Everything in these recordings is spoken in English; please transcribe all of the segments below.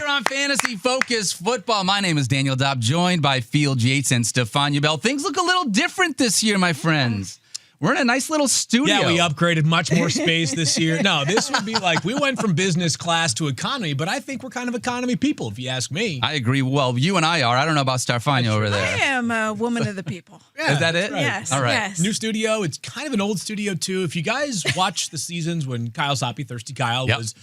On Fantasy Focus Football. My name is Daniel Dopp, joined by Field Yates and Stephania Bell. Things look a little different this year, my friends. We're in a nice little studio. Yeah, we upgraded much more space this year. No, this would be like, we went from business class to economy, but I think we're kind of economy people, if you ask me. I agree. Well, you and I are. I don't know about Stephania over there. I am a woman of the people. Yeah, is that it? Right. Yes. All right. Yes. New studio. It's kind of an old studio, too. If you guys watch the seasons when Kyle Soppe, Thirsty Kyle, was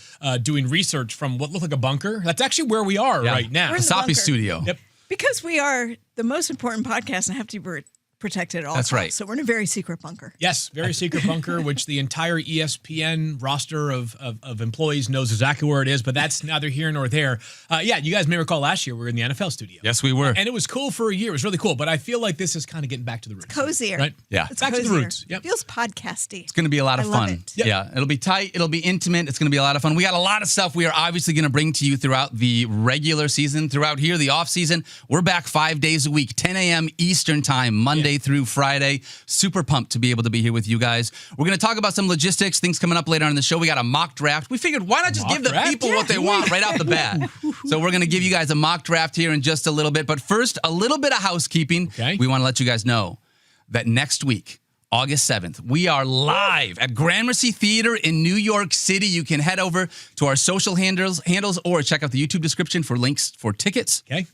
doing research from what looked like a bunker, that's actually where we are right now. We're in The the Soppe bunker. studio. Yep. Because we are the most important podcast and have to be protected at all That's times. right. So we're in a very secret bunker. Yes, very secret bunker, which the entire ESPN roster of employees knows exactly where it is, but that's neither here nor there. You guys may recall last year we were in the NFL studio. Yes, we were. And it was cool for a year. It was really cool, but I feel like this is kind of getting back to the roots. Cozier. Right? Yeah. It's Back to the cozier. roots. Yep. Feels podcasty. It's going to be a lot of I love fun. it. Yep. Yeah, it'll be tight. It'll be intimate. It's going to be a lot of fun. We got a lot of stuff we are obviously going to bring to you throughout the regular season, throughout here, the off season. We're back 5 days a week, 10 a.m. Eastern time, Monday through Friday. Super pumped to be able to be here with you guys. We're going to talk about some logistics, things coming up later on in the show. We got a mock draft. We figured, why not just give the people what they want right out the bat? So we're going to give you guys a mock draft here in just a little bit. But first, a little bit of housekeeping. Okay. We want to let you guys know that next week, August 7th, we are live at Gramercy Theater in New York City. You can head over to our social handles or check out the YouTube description for links for tickets. Okay.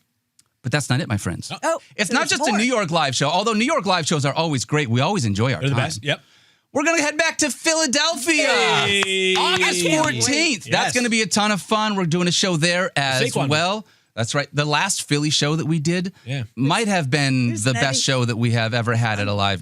But that's not it, my friends. Oh, It's not just a New York live show, although New York live shows are always great. We always enjoy our They're the time. best. Yep. We're going to head back to Philadelphia. Hey. August 14th. That's Yes. going to be a ton of fun. We're doing a show there as Saquon. well. That's right. The last Philly show that we did might have been Who's the Nettie? best show that we have ever had at a live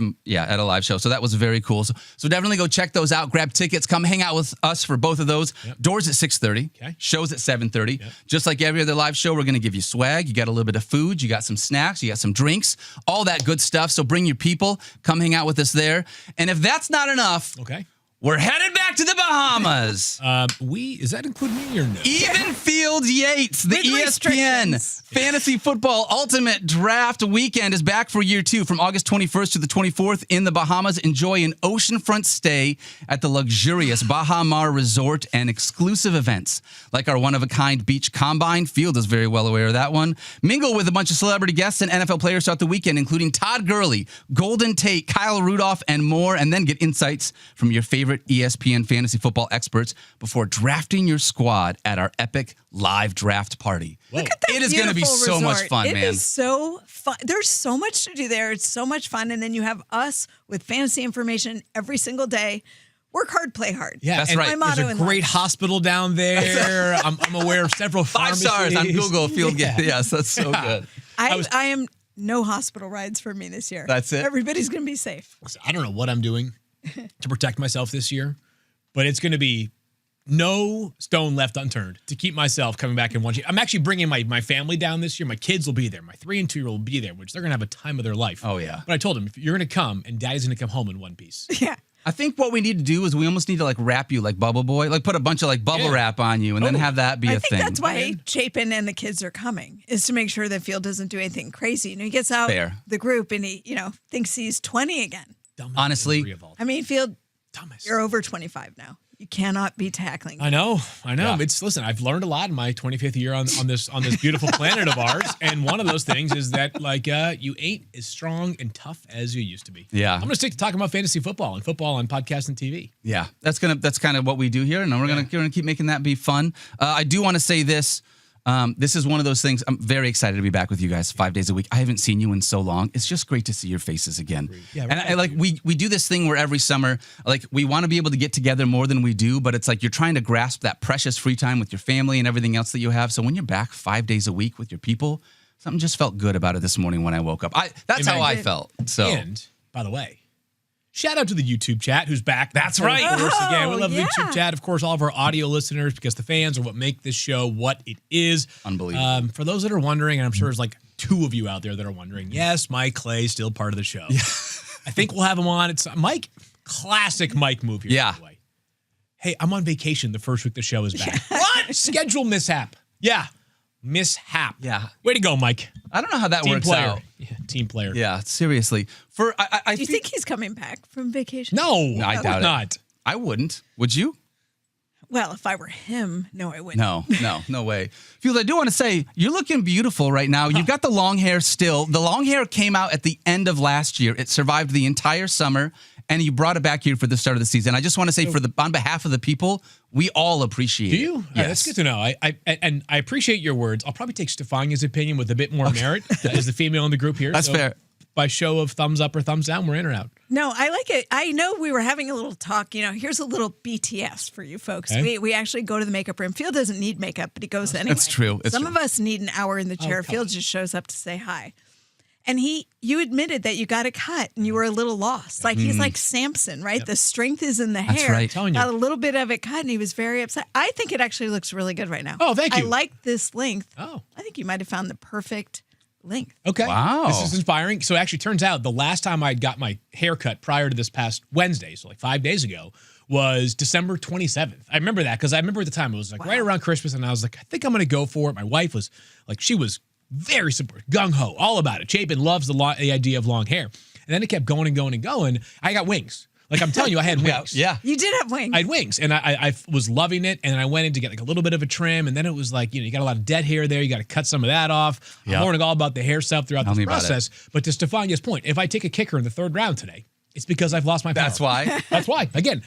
show. So that was very cool. So definitely go check those out. Grab tickets. Come hang out with us for both of those. Yep. Doors at 6:30. Okay. Shows at 7:30. Yep. Just like every other live show, we're going to give you swag. You got a little bit of food. You got some snacks. You got some drinks. All that good stuff. So bring your people. Come hang out with us there. And if that's not enough, Okay. we're headed back to the Bahamas. Does that include me or no? Even Field Yates, the With ESPN restrictions. Fantasy Football Ultimate Draft Weekend is back for year 2 from August 21st to the 24th in the Bahamas. Enjoy an oceanfront stay at the luxurious Baha Mar Resort and exclusive events like our one-of-a-kind beach combine. Field is very well aware of that one. Mingle with a bunch of celebrity guests and NFL players throughout the weekend, including Todd Gurley, Golden Tate, Kyle Rudolph, and more, and then get insights from your favorite ESPN fantasy football experts before drafting your squad at our epic live draft party. Look at that It is going to be beautiful so much resort. fun, It man. is so fun. There's so much to do there. It's so much fun. And then you have us with fantasy information every single day. Work hard, play hard. Yeah, That's and right. My motto There's a in great life. hospital down there. I'm aware of several 5 pharmacies. stars on Google. Field Yes, that's so good. I am no hospital rides for me this year. That's it? Everybody's going to be safe. I don't know what I'm doing to protect myself this year, but it's going to be no stone left unturned to keep myself coming back and watching. I'm actually bringing my family down this year. My kids will be there. My 3 and 2-year-old will be there, which they're going to have a time of their life. Oh, yeah. But I told them, if you're going to come, and Daddy's going to come home in one piece. Yeah. I think what we need to do is we almost need to like wrap you like Bubble Boy, like put a bunch of like bubble wrap on you and then have that be I a think thing. that's why Chapin and the kids are coming, is to make sure that Field doesn't do anything crazy. You know, he gets out the group and he, thinks he's 20 again. Dumbest Honestly, injury of all time. I mean, Field, Dumbest. you're over 25 now. You cannot be tackling. I know. Yeah. Listen, I've learned a lot in my 25th year on this beautiful planet of ours, and one of those things is that you ain't as strong and tough as you used to be. Yeah. I'm gonna stick to talking about fantasy football on podcast and TV. Yeah, that's kind of what we do here, and we're gonna keep making that be fun. I do want to say this. This is one of those things. I'm very excited to be back with you guys 5 days a week. I haven't seen you in so long. It's just great to see your faces again. Yeah, and we do this thing where every summer, we want to be able to get together more than we do, but it's like you're trying to grasp that precious free time with your family and everything else that you have. So when you're back 5 days a week with your people, something just felt good about it this morning when I woke up. That's how I felt. So, and by the way, shout out to the YouTube chat who's back. That's right. Of course, again, we love the yeah. YouTube chat. Of course, all of our audio listeners, because the fans are what make this show what it is. Unbelievable. For those that are wondering, and I'm sure there's 2 of you out there that are wondering, yes, Mike Clay still part of the show. Yeah. I think we'll have him on. It's Mike, classic Mike move here. Yeah. By the way. Hey, I'm on vacation the first week the show is back. What? Schedule mishap. Yeah. Mishap. Yeah. Way to go, Mike. I don't know how that Team works player. out. Yeah, team player. Yeah, seriously. Do you think he's coming back from vacation? No, I doubt it. not. I wouldn't. Would you? Well, if I were him, no, I wouldn't. No way. Field, I do want to say, you're looking beautiful right now. You've got the long hair still. The long hair came out at the end of last year. It survived the entire summer, and you brought it back here for the start of the season. I just want to say, on behalf of the people, we all appreciate it. Do you? Yes. That's good to know. I appreciate your words. I'll probably take Stephania's opinion with a bit more merit as the female in the group here. That's fair. By show of thumbs up or thumbs down, we're in or out. No, I like it. I know we were having a little talk. Here's a little BTS for you folks. Okay. We actually go to the makeup room. Field doesn't need makeup, but he goes anyway. That's true. Some of us need an hour in the chair. Field just shows up to say hi. And you admitted that you got a cut and you were a little lost. He's like Samson, right? Yep. The strength is in the hair. That's right. Telling you. Got a little bit of it cut and he was very upset. I think it actually looks really good right now. Oh, thank you. I like this length. Oh. I think you might have found the perfect length. Okay. Wow. This is inspiring. So actually turns out the last time I got my hair cut prior to this past Wednesday, so 5 days ago, was December 27th. I remember that because I remember at the time it was right around Christmas and I was like, I think I'm going to go for it. My wife was she was very supportive, gung-ho, all about it. Chapin loves the idea of long hair. And then it kept going and going and going. I got wings. I'm telling you, I had wings. Yeah. You did have wings. I had wings, and I was loving it. And I went in to get a little bit of a trim, and then it was you got a lot of dead hair there. You got to cut some of that off. Yep. I'm learning all about the hair stuff throughout Tell this me about process. But to Stephania's point, if I take a kicker in the 3rd round today, it's because I've lost my power. That's why. That's why. Again,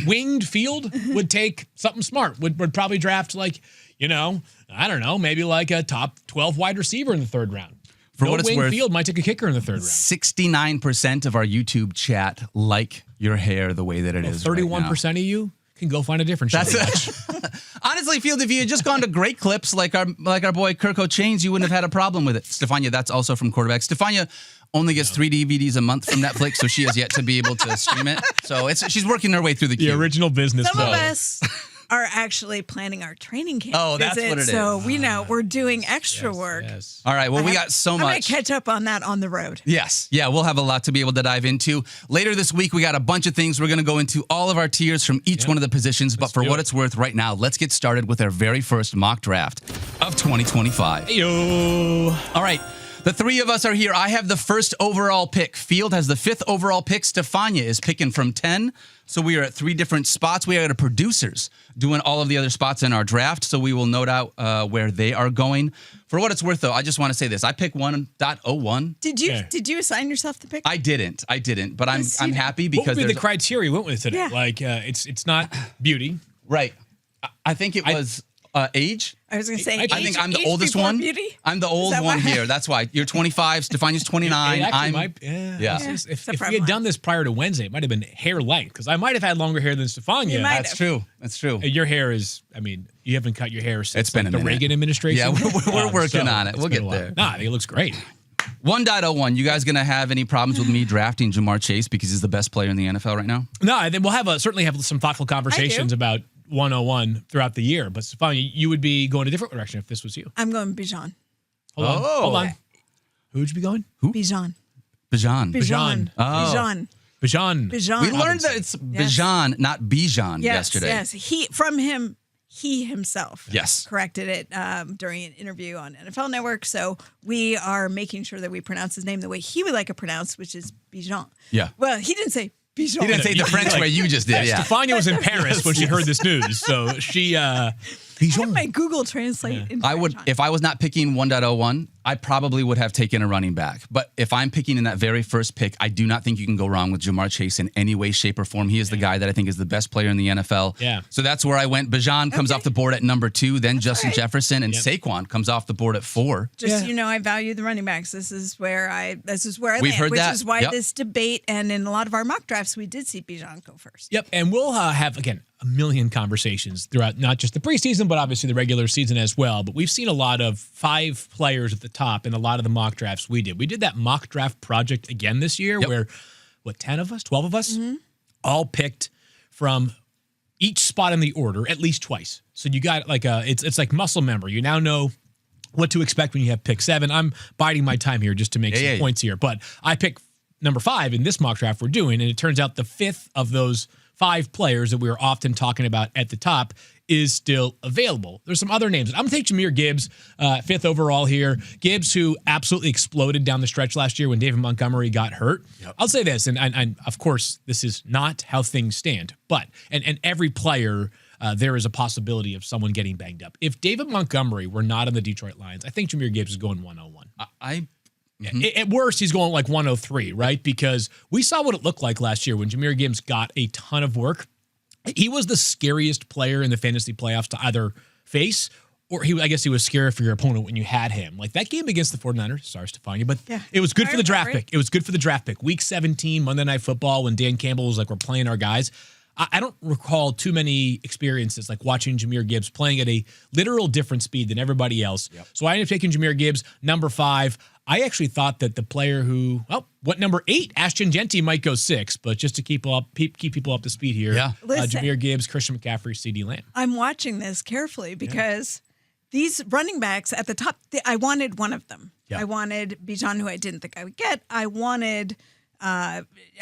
winged field would take something smart. Would probably draft I don't know, maybe a top 12 wide receiver in the 3rd round. For what it's winged worth, field might take a kicker in the 3rd round. 69% of our YouTube chat like your hair the way that it is. 31% of you can go find a different show. Honestly, Field, if you had just gone to great clips like our boy Kirko Chains, you wouldn't have had a problem with it. Stephania, that's also from Quarterback. Stephania only gets 3 DVDs a month from Netflix, so she has yet to be able to stream it. So she's working her way through the queue. The original business. Some of us are actually planning our training camp. Oh, that's visit, what it is. So we know we're doing extra work. Yes. All right. Well, we got so I'm going much. to catch up on that on the road. Yes. Yeah, we'll have a lot to be able to dive into. Later this week, we got a bunch of things. We're going to go into all of our tiers from each one of the positions. But for what it's worth right now, let's get started with our very first mock draft of 2025. Yo. All right. The 3 of us are here. I have the first overall pick. Field has the 5th overall pick. Stephania is picking from 10. So we are at 3 different spots. We are producers doing all of the other spots in our draft. So we will note out where they are going. For what it's worth, though, I just want to say this. I picked 1.01. Did you assign yourself the pick? I didn't. But I'm happy because what would be the criteria we went with today? Yeah. It's not beauty. Right. I think it was age. I was going to say, I think I'm the age oldest before one. Beauty? I'm the old one here. That's why. You're 25. Stephania's 29. If we had done this prior to Wednesday, it might have been hair length because I might have had longer hair than Stephania. That's true. That's true. Your hair is, you haven't cut your hair since It's been a the minute. Reagan administration. Yeah, we're working on it. We'll get there. Nah, I think it looks great. 1.01. You guys gonna have any problems with me drafting Jamar Chase because he's the best player in the NFL right now? No, I think we'll certainly have some thoughtful conversations about 101 throughout the year. But Stephania, you would be going a different direction if this was you. I'm going Bijan. Hold on. Who would you be going? Who? Bijan. Bijan. Bijan. Bijan. Bijan. Bijan. We learned that it's Bijan, not Bijan, yesterday. Yes, he himself corrected it during an interview on NFL Network. So we are making sure that we pronounce his name the way he would like it pronounced, which is Bijan. Yeah. Well, he didn't say Bijan. He didn't say the French way you just did. Yeah. Stephania was in Paris when she heard this news, so she. I have my Google Translate. In I would, French on. if I was not picking 1.01, I probably would have taken a running back. But if I'm picking in that very first pick, I do not think you can go wrong with Jamar Chase in any way, shape, or form. He is the guy that I think is the best player in the NFL. Yeah. So that's where I went. Bijan comes off the board at number 2, then Justin right. Jefferson, and Saquon comes off the board at 4. Just so you know, I value the running backs. This is where I We've land, heard which that. is why Yep. this debate and in a lot of our mock drafts, we did see Bijan go first. Yep, and we'll have again a million conversations throughout not just the preseason, but obviously the regular season as well. But we've seen a lot of 5 players at the top in a lot of the mock drafts we did. We did that mock draft project again this year, where 10 of us, 12 of us, all picked from each spot in the order at least twice. So you got like it's like muscle memory. You now know what to expect when you have pick 7. I'm biding my time here just to make some points here, but I picked number 5 in this mock draft we're doing, and it turns out the 5th of those 5 players that we were often talking about at the top is still available. There's some other names. I'm going to take Jahmyr Gibbs, 5th overall here. Gibbs, who absolutely exploded down the stretch last year when David Montgomery got hurt. Yep. I'll say this, and of course, this is not how things stand, but, and every player, there is a possibility of someone getting banged up. If David Montgomery were not on the Detroit Lions, I think Jahmyr Gibbs is going 101. At worst, he's going like 103, right? Because we saw what it looked like last year when Jahmyr Gibbs got a ton of work. He was the scariest player in the fantasy playoffs to either face, or I guess he was scary for your opponent when you had him. Like that game against the 49ers, sorry, Stephania, but it was good for the draft pick. It was good for the draft pick. Week 17, Monday Night Football, when Dan Campbell was like, we're playing our guys. I don't recall too many experiences like watching Jahmyr Gibbs playing at a literal different speed than everybody else. Yep. So I ended up taking Jahmyr Gibbs, number 5. I actually thought that the player who, number 8, Ashton Genty might go 6, but just to keep people up to speed here, Jahmyr Gibbs, Christian McCaffrey, CeeDee Lamb. I'm watching this carefully because these running backs at the top, I wanted one of them. Yeah. I wanted Bijan, who I didn't think I would get. I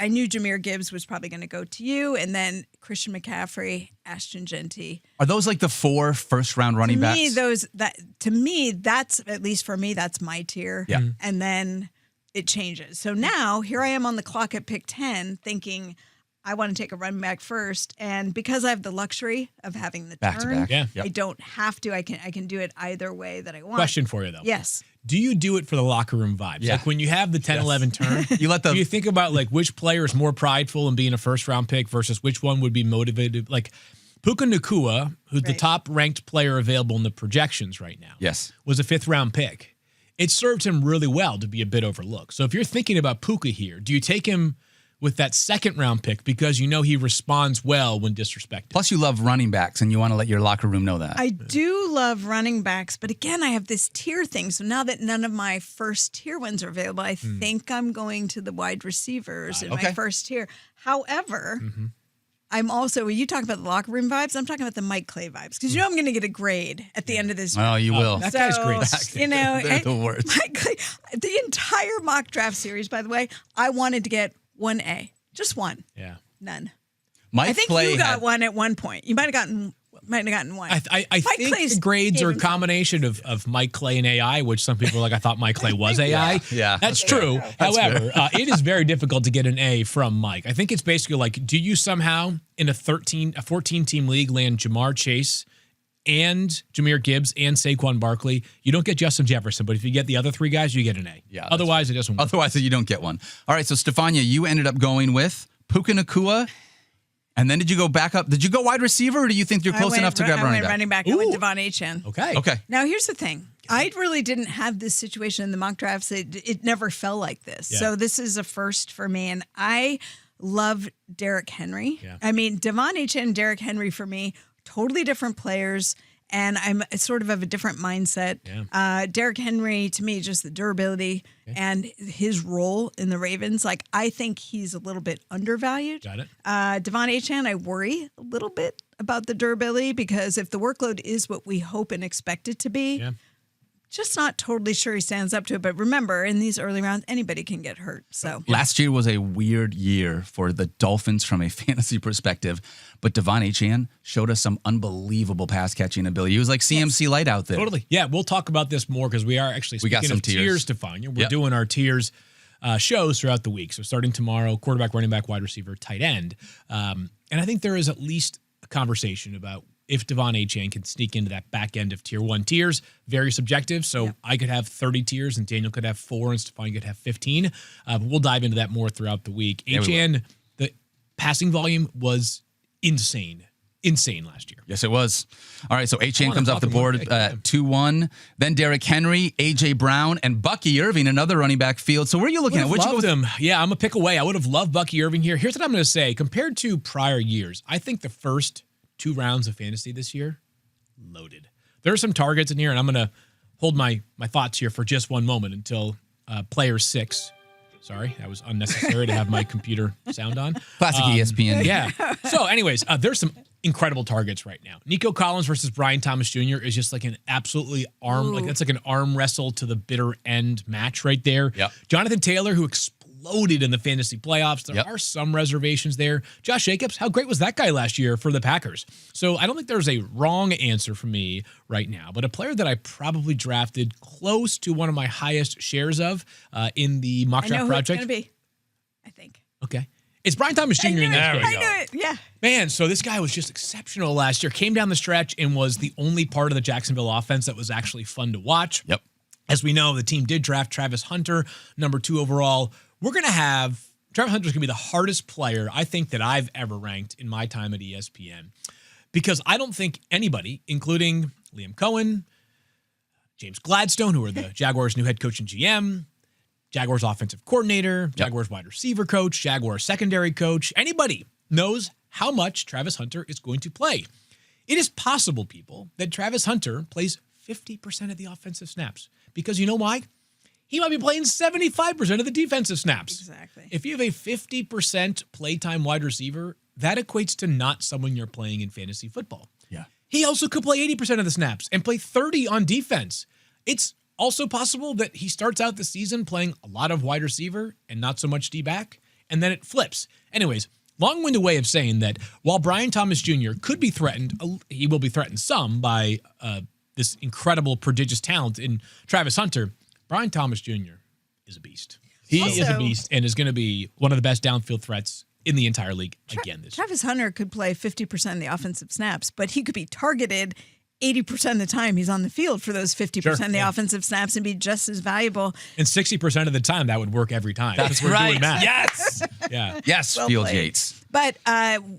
knew Jahmyr Gibbs was probably going to go to you, and then Christian McCaffrey, Ashton Genty. Are those like the 4 first-round running backs? To me, that's at least for me, that's my tier. Yeah. And then it changes. So now here I am on the clock at pick 10, thinking I want to take a running back first, and because I have the luxury of having the back turn, to back. I don't have to. I can do it either way that I want. Question for you though. Yes. Do you do it for the locker room vibes? Yeah. Like when you have the 10-11 turn, do you think about like which player is more prideful in being a first-round pick versus which one would be motivated? Like Puka Nacua, who's the top-ranked player available in the projections right now, was a 5th-round pick. It served him really well to be a bit overlooked. So if you're thinking about Puka here, do you take him with that 2nd-round pick because you know he responds well when disrespected? Plus, you love running backs, and you want to let your locker room know that. I do love running backs, but again, I have this tier thing. So now that none of my first tier ones are available, I think I'm going to the wide receivers in my first tier. However, I'm also, when you talk about the locker room vibes, I'm talking about the Mike Clay vibes, because you know I'm going to get a grade at the end of this. Oh, you will. That guy's great. You know, they're the worst. Mike Clay, the entire mock draft series, by the way, I wanted to get 1A. Just one. Yeah. None. Mike I think Clay you got one at one point. You might have gotten one. I think the grades are a combination of Mike Clay and AI, which some people are like, I thought Mike Clay was AI. Yeah. That's true. However, it is very difficult to get an A from Mike. I think it's basically like, do you somehow in a 14-team league land Jamar Chase and Jahmyr Gibbs and Saquon Barkley? You don't get Justin Jefferson, but if you get the other 3 guys, you get an A. Yeah. Otherwise, it doesn't work. Otherwise, you don't get one. All right, so Stephania, you ended up going with Puka Nacua, and then did you go back up? Did you go wide receiver, or do you think you're close enough to grab running back? Running back. I went Devon Chen. Okay. Now, here's the thing. I really didn't have this situation in the mock drafts. It never felt like this. Yeah. So this is a first for me, and I love Derrick Henry. Yeah. I mean, Devon Chen and Derrick Henry for me, totally different players, and I'm sort of a different mindset. Yeah. Derrick Henry, to me, just the durability and his role in the Ravens, like I think he's a little bit undervalued. Got it. Devon Chen, I worry a little bit about the durability, because if the workload is what we hope and expect it to be, just not totally sure he stands up to it. But remember, in these early rounds, anybody can get hurt. So last year was a weird year for the Dolphins from a fantasy perspective, but Devon Chen showed us some unbelievable pass catching ability. He was like CMC light out there. Totally. Yeah, we'll talk about this more because we are actually speaking of tiers, Stephania. We're doing our tiers. shows throughout the week. So starting tomorrow, quarterback, running back, wide receiver, tight end. And I think there is at least a conversation about if Devon Achane can sneak into that back end of tier 1 tiers. Very subjective. So I could have 30 tiers and Daniel could have 4 and Stephania could have 15. But we'll dive into that more throughout the week. Achane, the passing volume was insane last year. Yes, it was. All right, so Achane comes off the board 2-1. Then Derrick Henry, A.J. Brown, and Bucky Irving, another running back field. So where are you looking at? Where'd you go with him? Yeah, I'm a pick away. I would have loved Bucky Irving here. Here's what I'm going to say. Compared to prior years, I think the first 2 rounds of fantasy this year, loaded. There are some targets in here, and I'm going to hold my thoughts here for just one moment until player 6. Sorry, that was unnecessary to have my computer sound on. Classic ESPN. Yeah. So anyways, there's some incredible targets right now. Nico Collins versus Brian Thomas Jr. is just like an absolutely that's like an arm wrestle to the bitter end match right there. Yep. Jonathan Taylor, who exploded in the fantasy playoffs. There are some reservations there. Josh Jacobs, how great was that guy last year for the Packers? So I don't think there's a wrong answer for me right now, but a player that I probably drafted close to one of my highest shares of in the mock draft project. I know who it's going to be, I think. Okay. It's Brian Thomas Jr. in that I knew it. Yeah. Man, so this guy was just exceptional last year. Came down the stretch and was the only part of the Jacksonville offense that was actually fun to watch. Yep. As we know, the team did draft Travis Hunter, number 2 overall. We're going to have Travis Hunter's going to be the hardest player I think that I've ever ranked in my time at ESPN, because I don't think anybody, including Liam Cohen, James Gladstone, who are the Jaguars' new head coach and GM, Jaguars offensive coordinator, Jaguars wide receiver coach, Jaguars secondary coach, anybody knows how much Travis Hunter is going to play. It is possible, people, that Travis Hunter plays 50% of the offensive snaps, because you know why? He might be playing 75% of the defensive snaps. Exactly. If you have a 50% playtime wide receiver, that equates to not someone you're playing in fantasy football. Yeah. He also could play 80% of the snaps and play 30 on defense. It's also possible that he starts out the season playing a lot of wide receiver and not so much D-back, and then it flips. Anyways, long-winded way of saying that while Brian Thomas Jr. could be threatened, he will be threatened some by this incredible, prodigious talent in Travis Hunter, Brian Thomas Jr. is a beast. He is a beast and is going to be one of the best downfield threats in the entire league again this year. Travis Hunter could play 50% of the offensive snaps, but he could be targeted 80% of the time he's on the field for those 50% of the offensive snaps and be just as valuable. And 60% of the time, that would work every time. That's we're right. Doing math. Yes. Yeah. Yes, Well Field played. Yates. But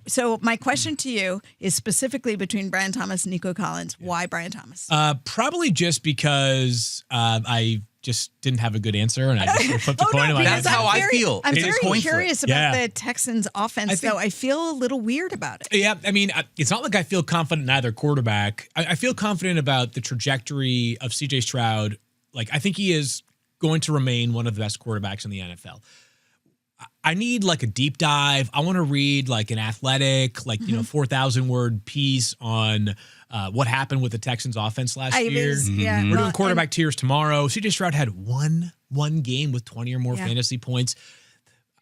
so my question to you is specifically between Brian Thomas and Nico Collins. Why Brian Thomas? Probably just because I just didn't have a good answer, and I just flipped a coin in my head. That's how I feel. I'm It's a very coin flip. curious about Yeah. the Texans offense, though. I feel a little weird about it. Yeah, I mean, it's not like I feel confident in either quarterback. I feel confident about the trajectory of C.J. Stroud. Like, I think he is going to remain one of the best quarterbacks in the NFL. I need like a deep dive. I want to read like an athletic, 4,000 word piece on what happened with the Texans offense last year. Yeah, We're doing quarterback tiers tomorrow. C.J. Stroud had one game with 20 or more fantasy points.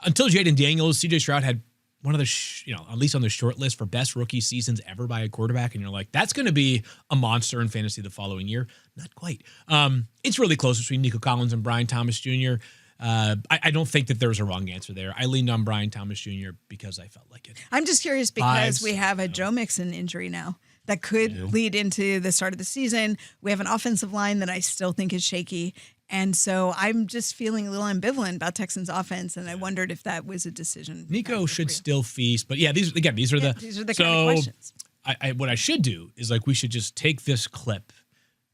Until Jaden Daniels, C.J. Stroud had one of the, at least on the short list for best rookie seasons ever by a quarterback. And you're like, that's going to be a monster in fantasy the following year. Not quite. It's really close between Nico Collins and Brian Thomas Jr. I don't think that there's a wrong answer there. I leaned on Brian Thomas Jr. because I felt like it. I'm just curious because we have a Joe Mixon injury now that could lead into the start of the season. We have an offensive line that I still think is shaky. And so I'm just feeling a little ambivalent about Texans offense, and I wondered if that was a decision. Nico should still feast, but these are the kind of questions. What I should do is we should just take this clip,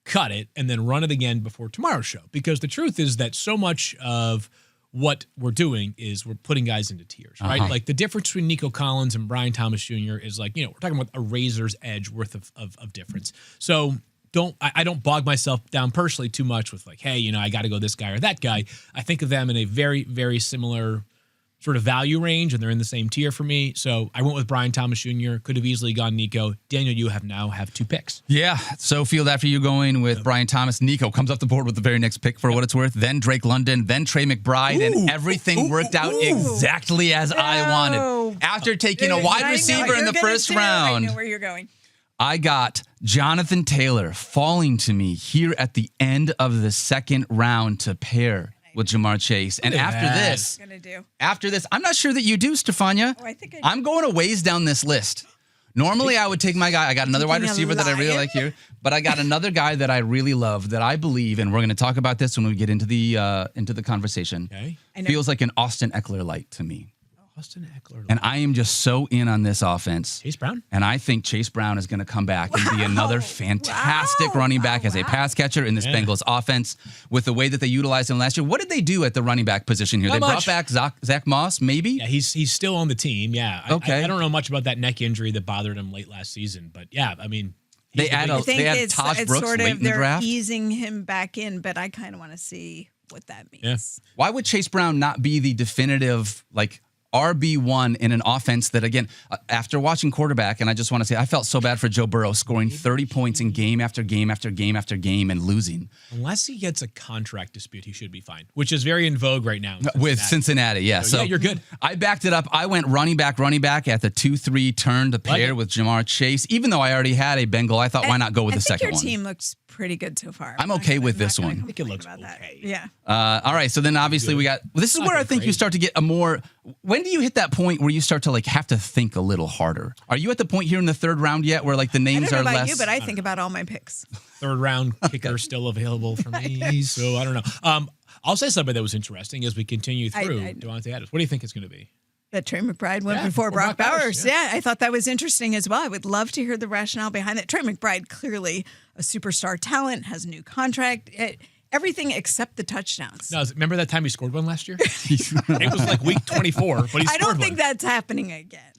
cut it, and then run it again before tomorrow's show. Because the truth is that so much of what we're doing is we're putting guys into tiers, right? Like the difference between Nico Collins and Brian Thomas Jr. is we're talking about a razor's edge worth of difference. So I don't bog myself down personally too much with hey, I got to go this guy or that guy. I think of them in a very, very similar sort of value range, and they're in the same tier for me. So I went with Brian Thomas Jr. Could have easily gone Nico. Daniel, you now have 2 picks. Yeah. So Field, after you going with Brian Thomas, Nico comes off the board with the very next pick for what it's worth. Then Drake London, then Trey McBride, and everything worked out exactly as I wanted. After taking a wide receiver in the first round, I know where you're going. I got Jonathan Taylor falling to me here at the end of the second round to pair with Jamar Chase. And after this, I'm not sure that you do, Stephania. Oh, I think I do. I'm going a ways down this list. Normally, I would take my guy. I got another wide receiver that I really like here, but I got another guy that I really love that I believe, and we're going to talk about this when we get into the conversation. Okay. Feels like an Austin Eckler light to me. Austin Eckler. And I am just so in on this offense. Chase Brown? And I think Chase Brown is going to come back and be another fantastic running back as a pass catcher in this Bengals offense with the way that they utilized him last year. What did they do at the running back position here? Not they much. brought back Zach Moss, maybe? Yeah, he's still on the team. Yeah. Okay. I don't know much about that neck injury that bothered him late last season, but yeah, I mean, They had Taj Brooks sort of, late in the they're draft. easing him back in, but I kind of want to see what that means. Yeah. Why would Chase Brown not be the definitive, RB1 in an offense that, again, after watching quarterback, and I just want to say, I felt so bad for Joe Burrow scoring 30 points in game after game after game after game and losing. Unless he gets a contract dispute, he should be fine, which is very in vogue right now. With Cincinnati, yeah. So, yeah, you're good. I backed it up. I went running back at the 2-3 turn to pair with Jamar Chase. Even though I already had a Bengal, I thought, why not go with the second one? Your team looks pretty good so far. I'm okay with this one. I think it looks okay. Yeah. All right. So then obviously we got, this is where I think you start to get a more, when do you hit that point where you start to have to think a little harder? Are you at the point here in the third round yet where the names I are don't know about less? you, but I think about all my picks. Third round kicker still available for me, so I don't know. I'll say something that was interesting as we continue through Devontae Adams. What do you think it's going to be? That Trey McBride went before Brock Bowers. Yeah, I thought that was interesting as well. I would love to hear the rationale behind that. Trey McBride, clearly a superstar talent, has a new contract. Everything except the touchdowns. No, remember that time he scored one last year? It was week 24, but he scored one. I don't think that's happening again.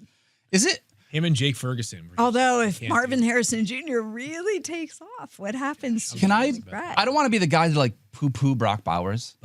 Is it? Him and Jake Ferguson. Although if Marvin Harrison Jr. really takes off, what happens to McBride? I don't want to be the guy to poo-poo Brock Bowers.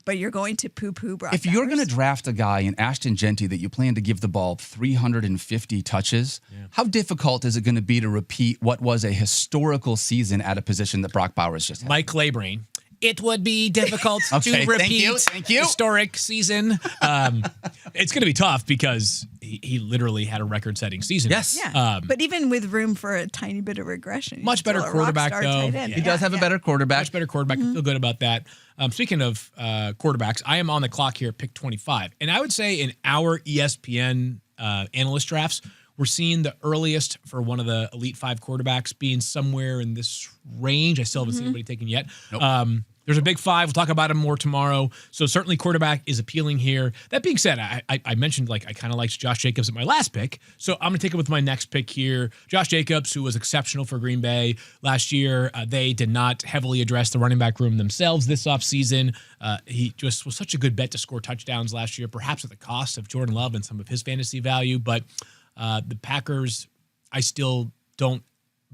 But you're going to poo-poo Brock If you're going to draft a guy in Ashton Genty that you plan to give the ball 350 touches, how difficult is it going to be to repeat what was a historical season at a position that Brock Bowers just had? Mike Claybrain. It would be difficult to repeat thank you. Historic season. It's going to be tough because he literally had a record-setting season. Yes. Yeah. But even with room for a tiny bit of regression. Much better quarterback, though. He does have a better quarterback. Much better quarterback. I feel good about that. Speaking of quarterbacks, I am on the clock here at pick 25. And I would say in our ESPN analyst drafts, we're seeing the earliest for one of the Elite 5 quarterbacks being somewhere in this range. I still haven't seen anybody taken yet. Nope. There's a big 5. We'll talk about him more tomorrow. So certainly quarterback is appealing here. That being said, I mentioned I kind of liked Josh Jacobs at my last pick. So I'm going to take it with my next pick here. Josh Jacobs, who was exceptional for Green Bay last year. They did not heavily address the running back room themselves this offseason. He just was such a good bet to score touchdowns last year, perhaps at the cost of Jordan Love and some of his fantasy value. But the Packers, I still don't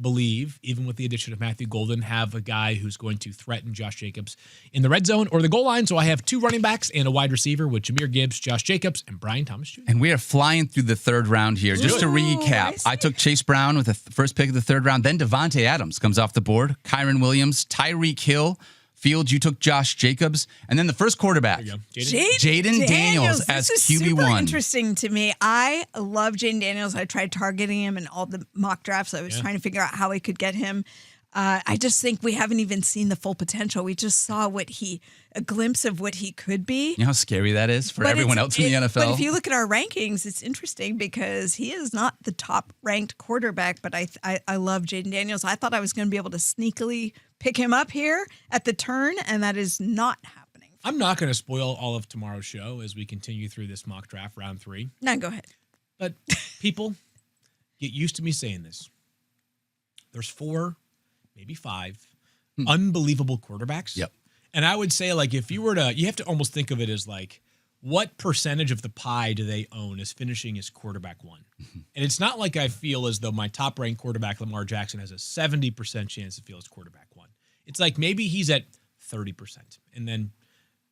believe, even with the addition of Matthew Golden, have a guy who's going to threaten Josh Jacobs in the red zone or the goal line. So I have 2 running backs and a wide receiver with Jahmyr Gibbs, Josh Jacobs, and Brian Thomas Jr. And we are flying through the third round here. Just to recap, I took Chase Brown with the first pick of the third round. Then Devontae Adams comes off the board. Kyron Williams, Tyreek Hill. Fields, you took Josh Jacobs. And then the first quarterback, Jaden Daniels as this is QB1. super interesting to me. I love Jaden Daniels. I tried targeting him in all the mock drafts. I was trying to figure out how I could get him. I just think we haven't even seen the full potential. We just saw a glimpse of what he could be. You know how scary that is for everyone else in the NFL? But if you look at our rankings, it's interesting because he is not the top ranked quarterback, but I love Jaden Daniels. I thought I was going to be able to sneakily pick him up here at the turn, and that is not happening. I'm not going to spoil all of tomorrow's show as we continue through this mock draft round 3. No, go ahead. But people, get used to me saying this. There's 4, maybe 5 unbelievable quarterbacks. Yep. And I would say, if you were to, you have to almost think of it as what percentage of the pie do they own as finishing as quarterback 1? And it's not like I feel as though my top ranked quarterback, Lamar Jackson, has a 70% chance to feel as quarterback 1. It's maybe he's at 30%. And then,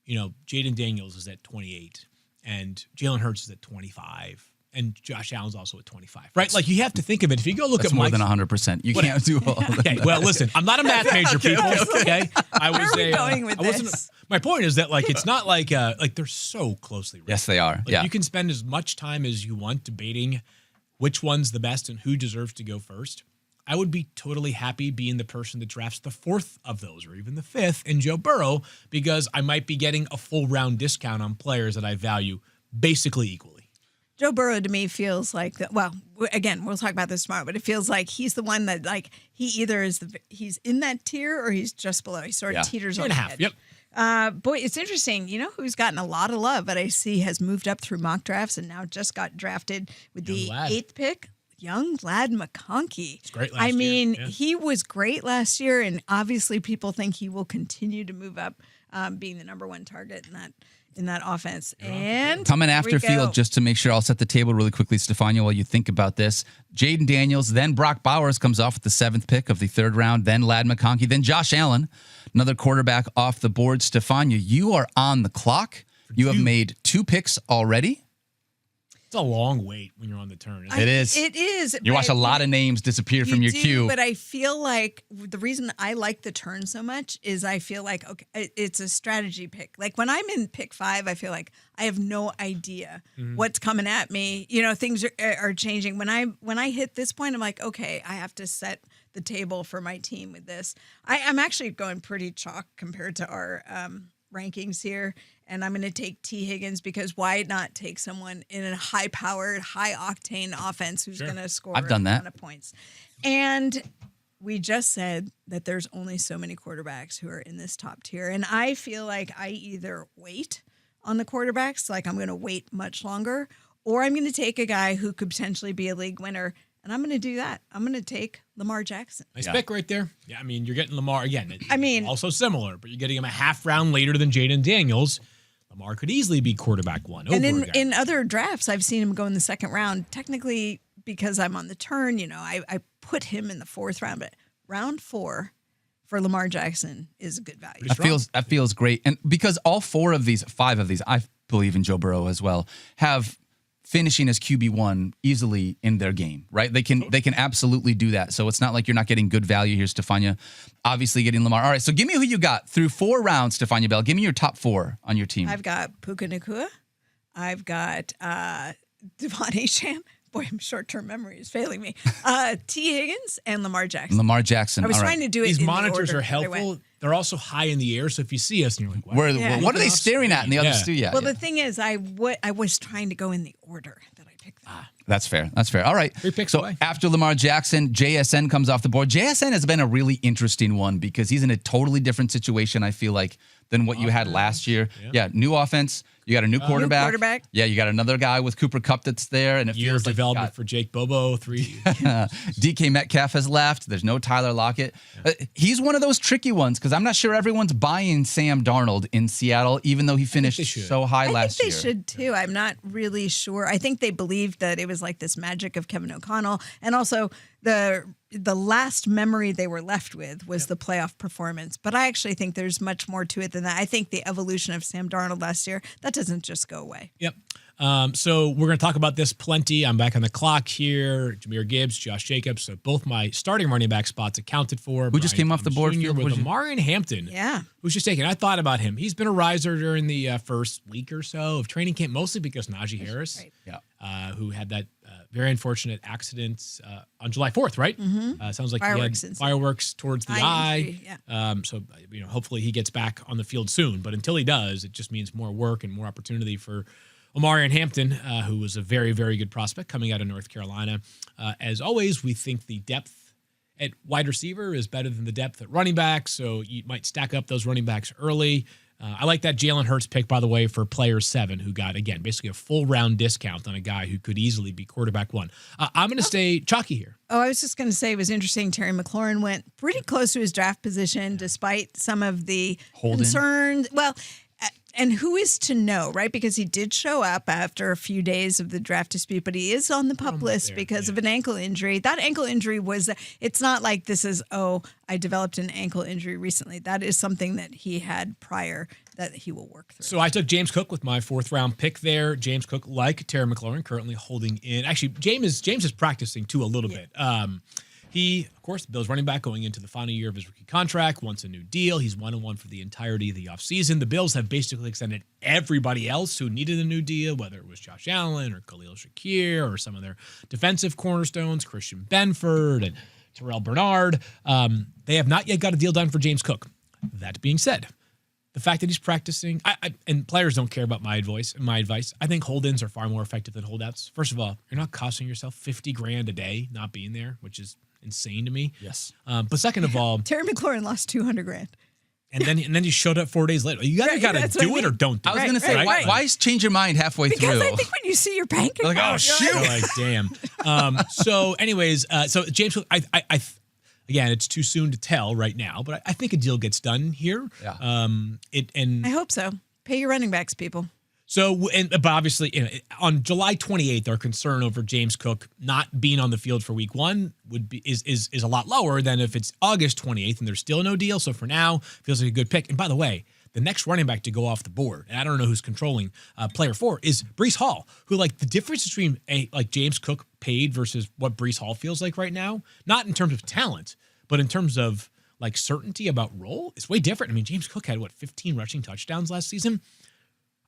Jaden Daniels is at 28 and Jalen Hurts is at 25. And Josh Allen's also at 25, right? You have to think of it. If you go look That's at more than 100%. You can't do all that. Okay, well, listen, I'm not a math major, people. Okay, I was going with this? My point is that it's not they're so closely related. Yes, they are. Yeah. You can spend as much time as you want debating which one's the best and who deserves to go first. I would be totally happy being the person that drafts the 4th of those or even the 5th in Joe Burrow because I might be getting a full round discount on players that I value basically equally. Joe Burrow to me feels like well, again, we'll talk about this tomorrow, but it feels like he's the one that like he either is he's in that tier or he's just below. He sort of teeters on the edge. Yep. Boy, it's interesting. You know who's gotten a lot of love that I see has moved up through mock drafts and now just got drafted with the 8th pick? Young Vlad McConkey. It's great last year. Yeah. He was great last year, and obviously people think he will continue to move up, being the number 1 target in that offense. And coming after Field, just to make sure I'll set the table really quickly, Stephania, while you think about this. Jaden Daniels, then Brock Bowers comes off with the 7th pick of the 3rd round, then Ladd McConkey, then Josh Allen, another quarterback off the board. Stephania, you are on the clock. You have made 2 picks already. It's a long wait when you're on the turn. It is. It is. You watch a lot of names disappear from your queue. But I feel like the reason I like the turn so much is I feel like, okay, it's a strategy pick. Like when I'm in pick 5, I feel like I have no idea what's coming at me. You know, things are changing. When I hit this point, I'm like, okay, I have to set the table for my team with this. I'm actually going pretty chalk compared to our rankings here. And I'm going to take T. Higgins because why not take someone in a high-powered, high-octane offense who's going to score I've done a that. ton of points. And we just said that there's only so many quarterbacks who are in this top tier. And I feel like I either wait on the quarterbacks, like I'm going to wait much longer, or I'm going to take a guy who could potentially be a league winner. And I'm going to do that. I'm going to take Lamar Jackson. Nice pick right there. Yeah, I mean, you're getting Lamar again. Also similar, but you're getting him a half round later than Jaden Daniels. Lamar could easily be quarterback 1. And in other drafts, I've seen him go in the 2nd round. Technically, because I'm on the turn, I put him in the 4th round. But round 4 for Lamar Jackson is a good value. That feels great. And because all 5 of these, I believe in Joe Burrow as well, have finishing as QB1 easily in their game, right? They can absolutely do that. So it's not like you're not getting good value here, Stephania. Obviously getting Lamar. All right, so give me who you got through 4 rounds, Stephania Bell. Give me your top 4 on your team. I've got Puka Nacua. I've got Devon Achane. Boy, short-term memory is failing me. T. Higgins and Lamar Jackson. Lamar Jackson. I was trying to do it. These in monitors the order are helpful. They're also high in the air, so if you see us and you're like, wow, what are they staring at in the other studio? Well, the thing is, I was trying to go in the order that I picked them. That's fair. All right. 3 picks so away. After Lamar Jackson, JSN comes off the board. JSN has been a really interesting one because he's in a totally different situation, I feel like, than what you had last year. Yeah, new offense. You got a new quarterback. Yeah, you got another guy with Cooper Kupp that's there. And it Years feels like development for Jake Bobo, 3. DK Metcalf has left. There's no Tyler Lockett. He's one of those tricky ones because I'm not sure everyone's buying Sam Darnold in Seattle, even though he finished so high last year. I think they should too. I'm not really sure. I think they believed that it was like this magic of Kevin O'Connell. And also the last memory they were left with was the playoff performance. But I actually think there's much more to it than that. I think the evolution of Sam Darnold last year, that doesn't just go away. Yep. So we're going to talk about this plenty. I'm back on the clock here. Jahmyr Gibbs, Josh Jacobs. So both my starting running back spots accounted for. Who just came off the board? Jr. with Amarian Hampton. Yeah. Who's just taken. I thought about him. He's been a riser during the first week or so of training camp, mostly because Najee Harris, who had that very unfortunate accident on July 4th, right? Mm-hmm. Sounds like he had fireworks towards the eye. So, hopefully he gets back on the field soon. But until he does, it just means more work and more opportunity for Amarian Hampton, who was a very, very good prospect coming out of North Carolina. As always, we think the depth at wide receiver is better than the depth at running back, so you might stack up those running backs early. I like that Jalen Hurts pick, by the way, for player 7, who got, again, basically a full round discount on a guy who could easily be quarterback 1. I'm going to stay chalky here. Oh, I was just going to say it was interesting. Terry McLaurin went pretty close to his draft position despite some of the concerns. Well, and who is to know, right? Because he did show up after a few days of the draft dispute, but he is on the PUP list because of an ankle injury. That ankle injury it's not like this is, I developed an ankle injury recently. That is something that he had prior that he will work through. So I took James Cook with my 4th round pick there. James Cook, like Terry McLaurin, currently holding in. Actually, James is practicing too a little bit. He, of course, the Bills running back going into the final year of his rookie contract, wants a new deal. He's 1-1 for the entirety of the offseason. The Bills have basically extended everybody else who needed a new deal, whether it was Josh Allen or Khalil Shakir or some of their defensive cornerstones, Christian Benford and Terrell Bernard. They have not yet got a deal done for James Cook. That being said, the fact that he's practicing, and players don't care about my advice. I think hold-ins are far more effective than holdouts. First of all, you're not costing yourself $50,000 a day not being there, which is insane to me. Yes. But second of all, Terry McLaurin lost $200,000. and then he showed up 4 days later. You either got to do it or don't do it. I was going to say, why change your mind halfway through? Because I think when you see your bank account, like, oh shoot, you're like, damn. So, anyways, so James, again, it's too soon to tell right now, but I think a deal gets done here. Yeah. I hope so. Pay your running backs, people. So, but obviously, on July 28th, our concern over James Cook not being on the field for Week 1 is a lot lower than if it's August 28th and there's still no deal. So for now, feels like a good pick. And by the way, the next running back to go off the board, and I don't know who's controlling player 4, is Breece Hall, who, like, the difference between James Cook paid versus what Breece Hall feels like right now, not in terms of talent, but in terms of like certainty about role, it's way different. I mean, James Cook had 15 rushing touchdowns last season.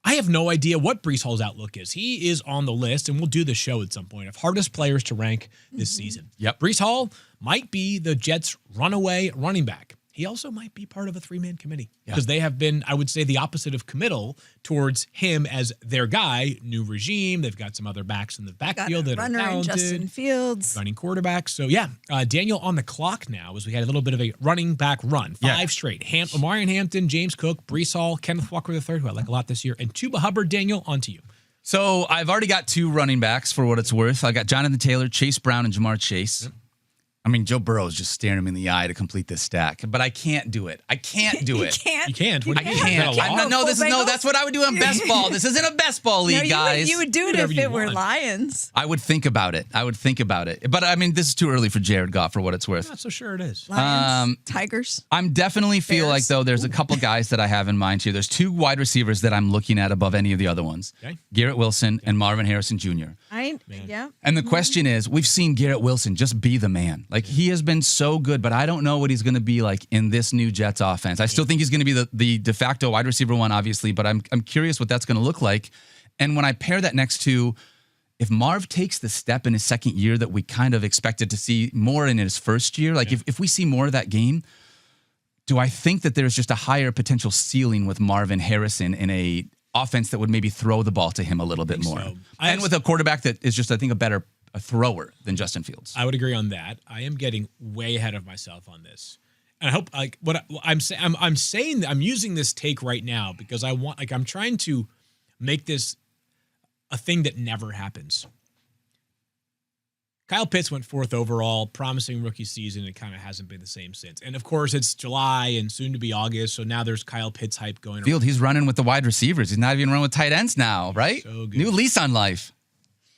I have no idea what Breece Hall's outlook is. He is on the list, and we'll do the show at some point, of hardest players to rank this season. Yep. Breece Hall might be the Jets' runaway running back. He also might be part of a 3-man committee because they have been, I would say, the opposite of committal towards him as their guy. New regime. They've got some other backs in the backfield that are talented. Justin Fields. Running quarterbacks. So, Daniel on the clock now as we had a little bit of a running back run. 5 straight. Marion Hampton, James Cook, Breece Hall, Kenneth Walker III, who I like a lot this year, and Chuba Hubbard. Daniel, on to you. So I've already got 2 running backs for what it's worth. I got Jonathan Taylor, Chase Brown, and Jamar Chase. Yep. I mean, Joe Burrow is just staring him in the eye to complete this stack, but I can't do it. I can't do it. You can't. I can't. That's what I would do in best ball. This isn't a best ball league, guys. You would do it if it were Lions. I would think about it. But I mean, this is too early for Jared Goff for what it's worth. I'm not so sure it is. Lions, Tigers. I'm definitely feel like, though, there's a couple guys that I have in mind here. There's 2 wide receivers that I'm looking at above any of the other ones. Okay. Garrett Wilson and Marvin Harrison Jr. And the question is, we've seen Garrett Wilson just be the man. Like, he has been so good, but I don't know what he's going to be like in this new Jets offense. I still think he's going to be the de facto wide receiver 1, obviously, but I'm curious what that's going to look like. And when I pair that next to, if Marv takes the step in his second year that we kind of expected to see more in his first year, like if we see more of that game, do I think that there's just a higher potential ceiling with Marvin Harrison in a offense that would maybe throw the ball to him a little bit more? So. And with a quarterback that is just, I think, a thrower than Justin Fields. I would agree on that. I am getting way ahead of myself on this. And I hope, like, I'm saying that I'm using this take right now because I'm trying to make this a thing that never happens. Kyle Pitts went 4th overall, promising rookie season. It kind of hasn't been the same since. And of course, it's July and soon to be August. So now there's Kyle Pitts hype going on. He's running with the wide receivers. He's not even running with tight ends now, right? So good. New lease on life.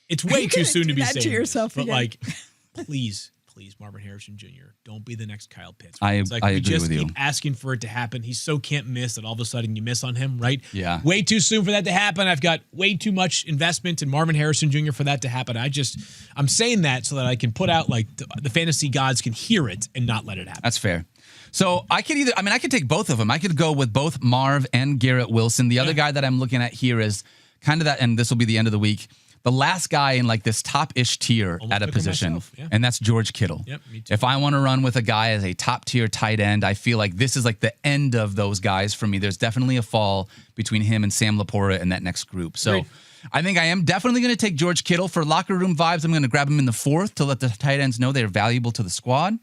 It's way too soon to be saying to yourself this, but again. please, Marvin Harrison Jr., don't be the next Kyle Pitts. I agree we just with you. keep asking for it to happen. He's so can't miss that all of a sudden you miss on him, right? Yeah. Way too soon for that to happen. I've got way too much investment in Marvin Harrison Jr. for that to happen. I'm saying that so that I can put out, like, the fantasy gods can hear it and not let it happen. That's fair. So I could take both of them. I could go with both Marv and Garrett Wilson. The other guy that I'm looking at here is kind of that, and this will be the end of the week, the last guy in like this top-ish tier at a position, and that's George Kittle. Yep, me too. If I want to run with a guy as a top-tier tight end, I feel like this is like the end of those guys for me. There's definitely a fall between him and Sam Laporta in that next group. So Great. I think I am definitely going to take George Kittle. For locker room vibes, I'm going to grab him in the 4th to let the tight ends know they're valuable to the squad.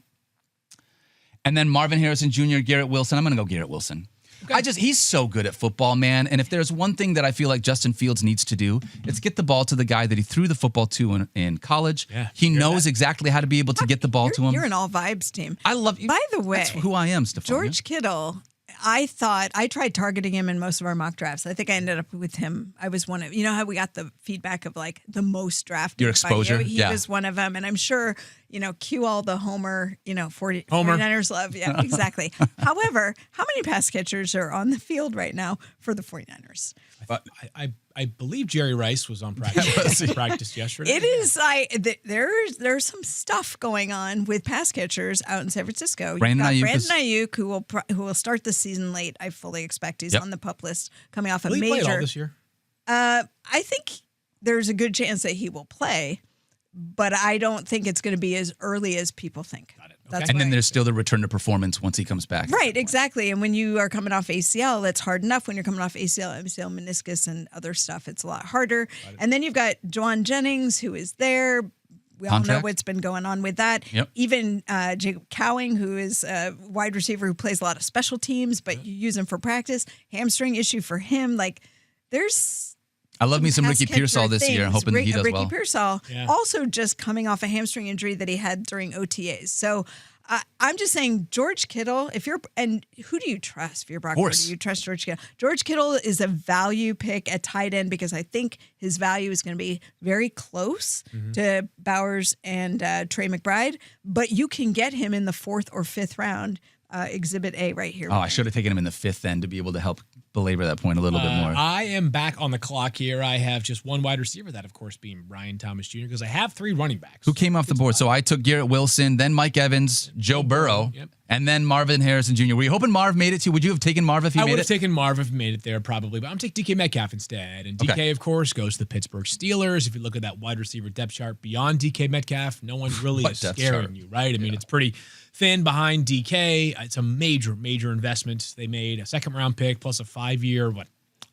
And then Marvin Harrison Jr., Garrett Wilson. I'm going to go Garrett Wilson. Okay. He's so good at football, man. And if there's one thing that I feel like Justin Fields needs to do, it's get the ball to the guy that he threw the football to in college. Yeah, he knows exactly how to be able to get the ball to him. You're an all vibes team. I love you. By the way, that's who I am, Stephania. George Kittle, I tried targeting him in most of our mock drafts. I think I ended up with him. I was one of, you know how we got the feedback of like the most drafted. Your exposure. He was one of them. And I'm sure, cue all the Homer, 49ers love. Yeah, exactly. However, how many pass catchers are on the field right now for the 49ers? I believe Jerry Rice was on practice yesterday. It is there's some stuff going on with pass catchers out in San Francisco. Brandon Ayuk, who will start the season late. I fully expect he's on the PUP list coming off a major. Will he play at all this year? I think there's a good chance that he will play, but I don't think it's going to be as early as people think. Got it. That's And then there's still the return to performance once he comes back. Right, exactly. And when you are coming off ACL, it's hard enough. When you're coming off ACL, MCL, meniscus, and other stuff, it's a lot harder. And then you've got Juwan Jennings, who is there. We all know what's been going on with that. Yep. Even Jacob Cowing, who is a wide receiver who plays a lot of special teams, but you use him for practice. Hamstring issue for him. Like, there's... I love me some Ricky Pearsall this year, hoping that he does well. Ricky Pearsall also just coming off a hamstring injury that he had during OTAs. So I'm just saying, George Kittle, and who do you trust if you're Brock Purdy? You trust George Kittle. George Kittle is a value pick at tight end because I think his value is going to be very close to Bowers and Trey McBride, but you can get him in the 4th or 5th round. Exhibit A right here. Oh, I should have taken him in the 5th then to be able to help belabor that point a little bit more. I am back on the clock here. I have just one wide receiver, that of course being Brian Thomas Jr., because I have 3 running backs. Who came off the board? So I took Garrett Wilson, then Mike Evans, Joe Burrow, and then Marvin Harrison Jr. Were you hoping Marv made it too? Would you have taken Marv if he made it? I would have taken Marv if he made it there probably, but I'm taking DK Metcalf instead. And DK, of course, goes to the Pittsburgh Steelers. If you look at that wide receiver depth chart, beyond DK Metcalf, no one really is scaring you, right? I mean, it's pretty thin behind DK. It's a major, major investment they made. A 2nd-round pick plus a 5-year,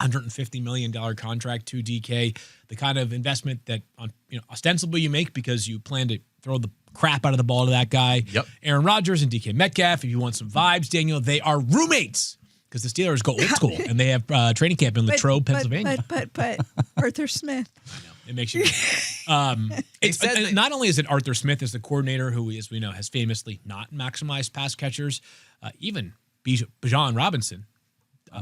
$150 million contract to DK. The kind of investment that ostensibly you make because you plan to throw the crap out of the ball to that guy. Yep. Aaron Rodgers and DK Metcalf, if you want some vibes, Daniel, they are roommates because the Steelers go old school and they have training camp in Latrobe, Pennsylvania. But Arthur Smith. I know. It makes you it's not only is it Arthur Smith as the coordinator, who, as we know, has famously not maximized pass catchers, even Bijan Robinson.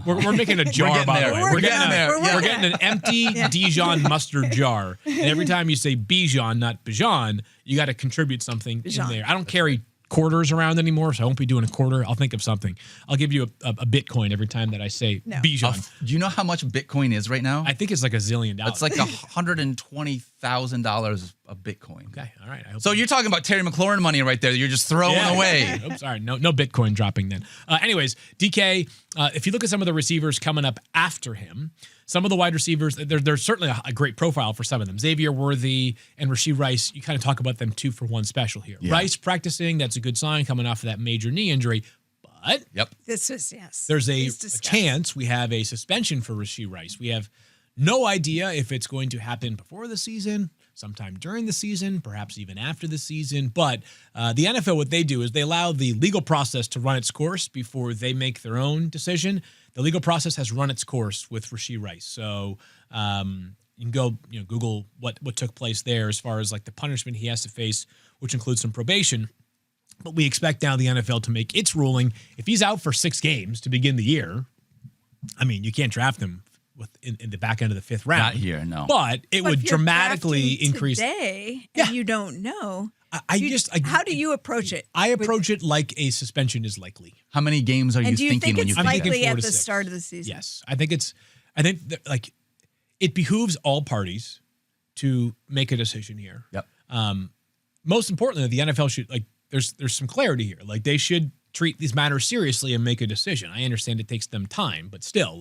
We're making a jar, by the way. We're getting an empty Dijon mustard jar. And every time you say Bijan, not Bijan, you got to contribute something in there. I don't carry quarters around anymore, so I won't be doing a quarter. I'll think of something. I'll give you a Bitcoin every time that I say Bijan. Do you know how much Bitcoin is right now? I think it's like $1 zillion. It's like $120,000 a Bitcoin. Okay, all right. So you're talking about Terry McLaurin money right there. You're just throwing away. Oops, all right. No Bitcoin dropping then. Anyways, DK, if you look at some of the receivers coming up after him, some of the wide receivers, there's certainly a great profile for some of them. Xavier Worthy and Rashee Rice, you kind of talk about them 2-for-1 special here. Yeah. Rice practicing, that's a good sign coming off of that major knee injury. But there's a chance we have a suspension for Rashee Rice. We have no idea if it's going to happen before the season, sometime during the season, perhaps even after the season. But the NFL, what they do is they allow the legal process to run its course before they make their own decision. The legal process has run its course with Rashee Rice. So you can go Google what took place there as far as like the punishment he has to face, which includes some probation. But we expect now the NFL to make its ruling. If he's out for 6 games to begin the year, I mean, you can't draft him in the back end of the 5th round. Not here, no. But it would dramatically increase. Today, and you don't know. How do you approach it? I approach it like a suspension is likely. How many games are you thinking when you think it's think likely at the start of the season? Yes, I think it behooves all parties to make a decision here. Yep. Most importantly, the NFL should there's some clarity here. Like they should treat these matters seriously and make a decision. I understand it takes them time, but still,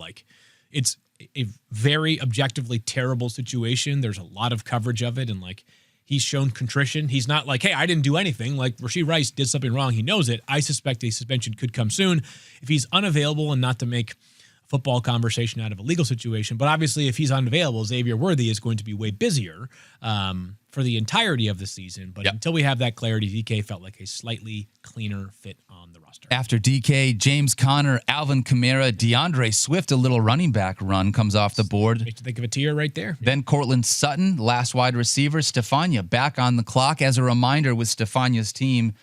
it's a very objectively terrible situation. There's a lot of coverage of it, and he's shown contrition. He's not like, hey, I didn't do anything. Like Rashee Rice did something wrong. He knows it. I suspect a suspension could come soon if he's unavailable, and not to make a football conversation out of a legal situation. But obviously, if he's unavailable, Xavier Worthy is going to be way busier for the entirety of the season. But until we have that clarity, DK felt like a slightly cleaner fit on the roster. After DK, James Conner, Alvin Kamara, DeAndre Swift, a little running back run comes off the board. Makes you think of a tier right there. Then Cortland Sutton, last wide receiver. Stephania back on the clock. As a reminder, with Stephania's team,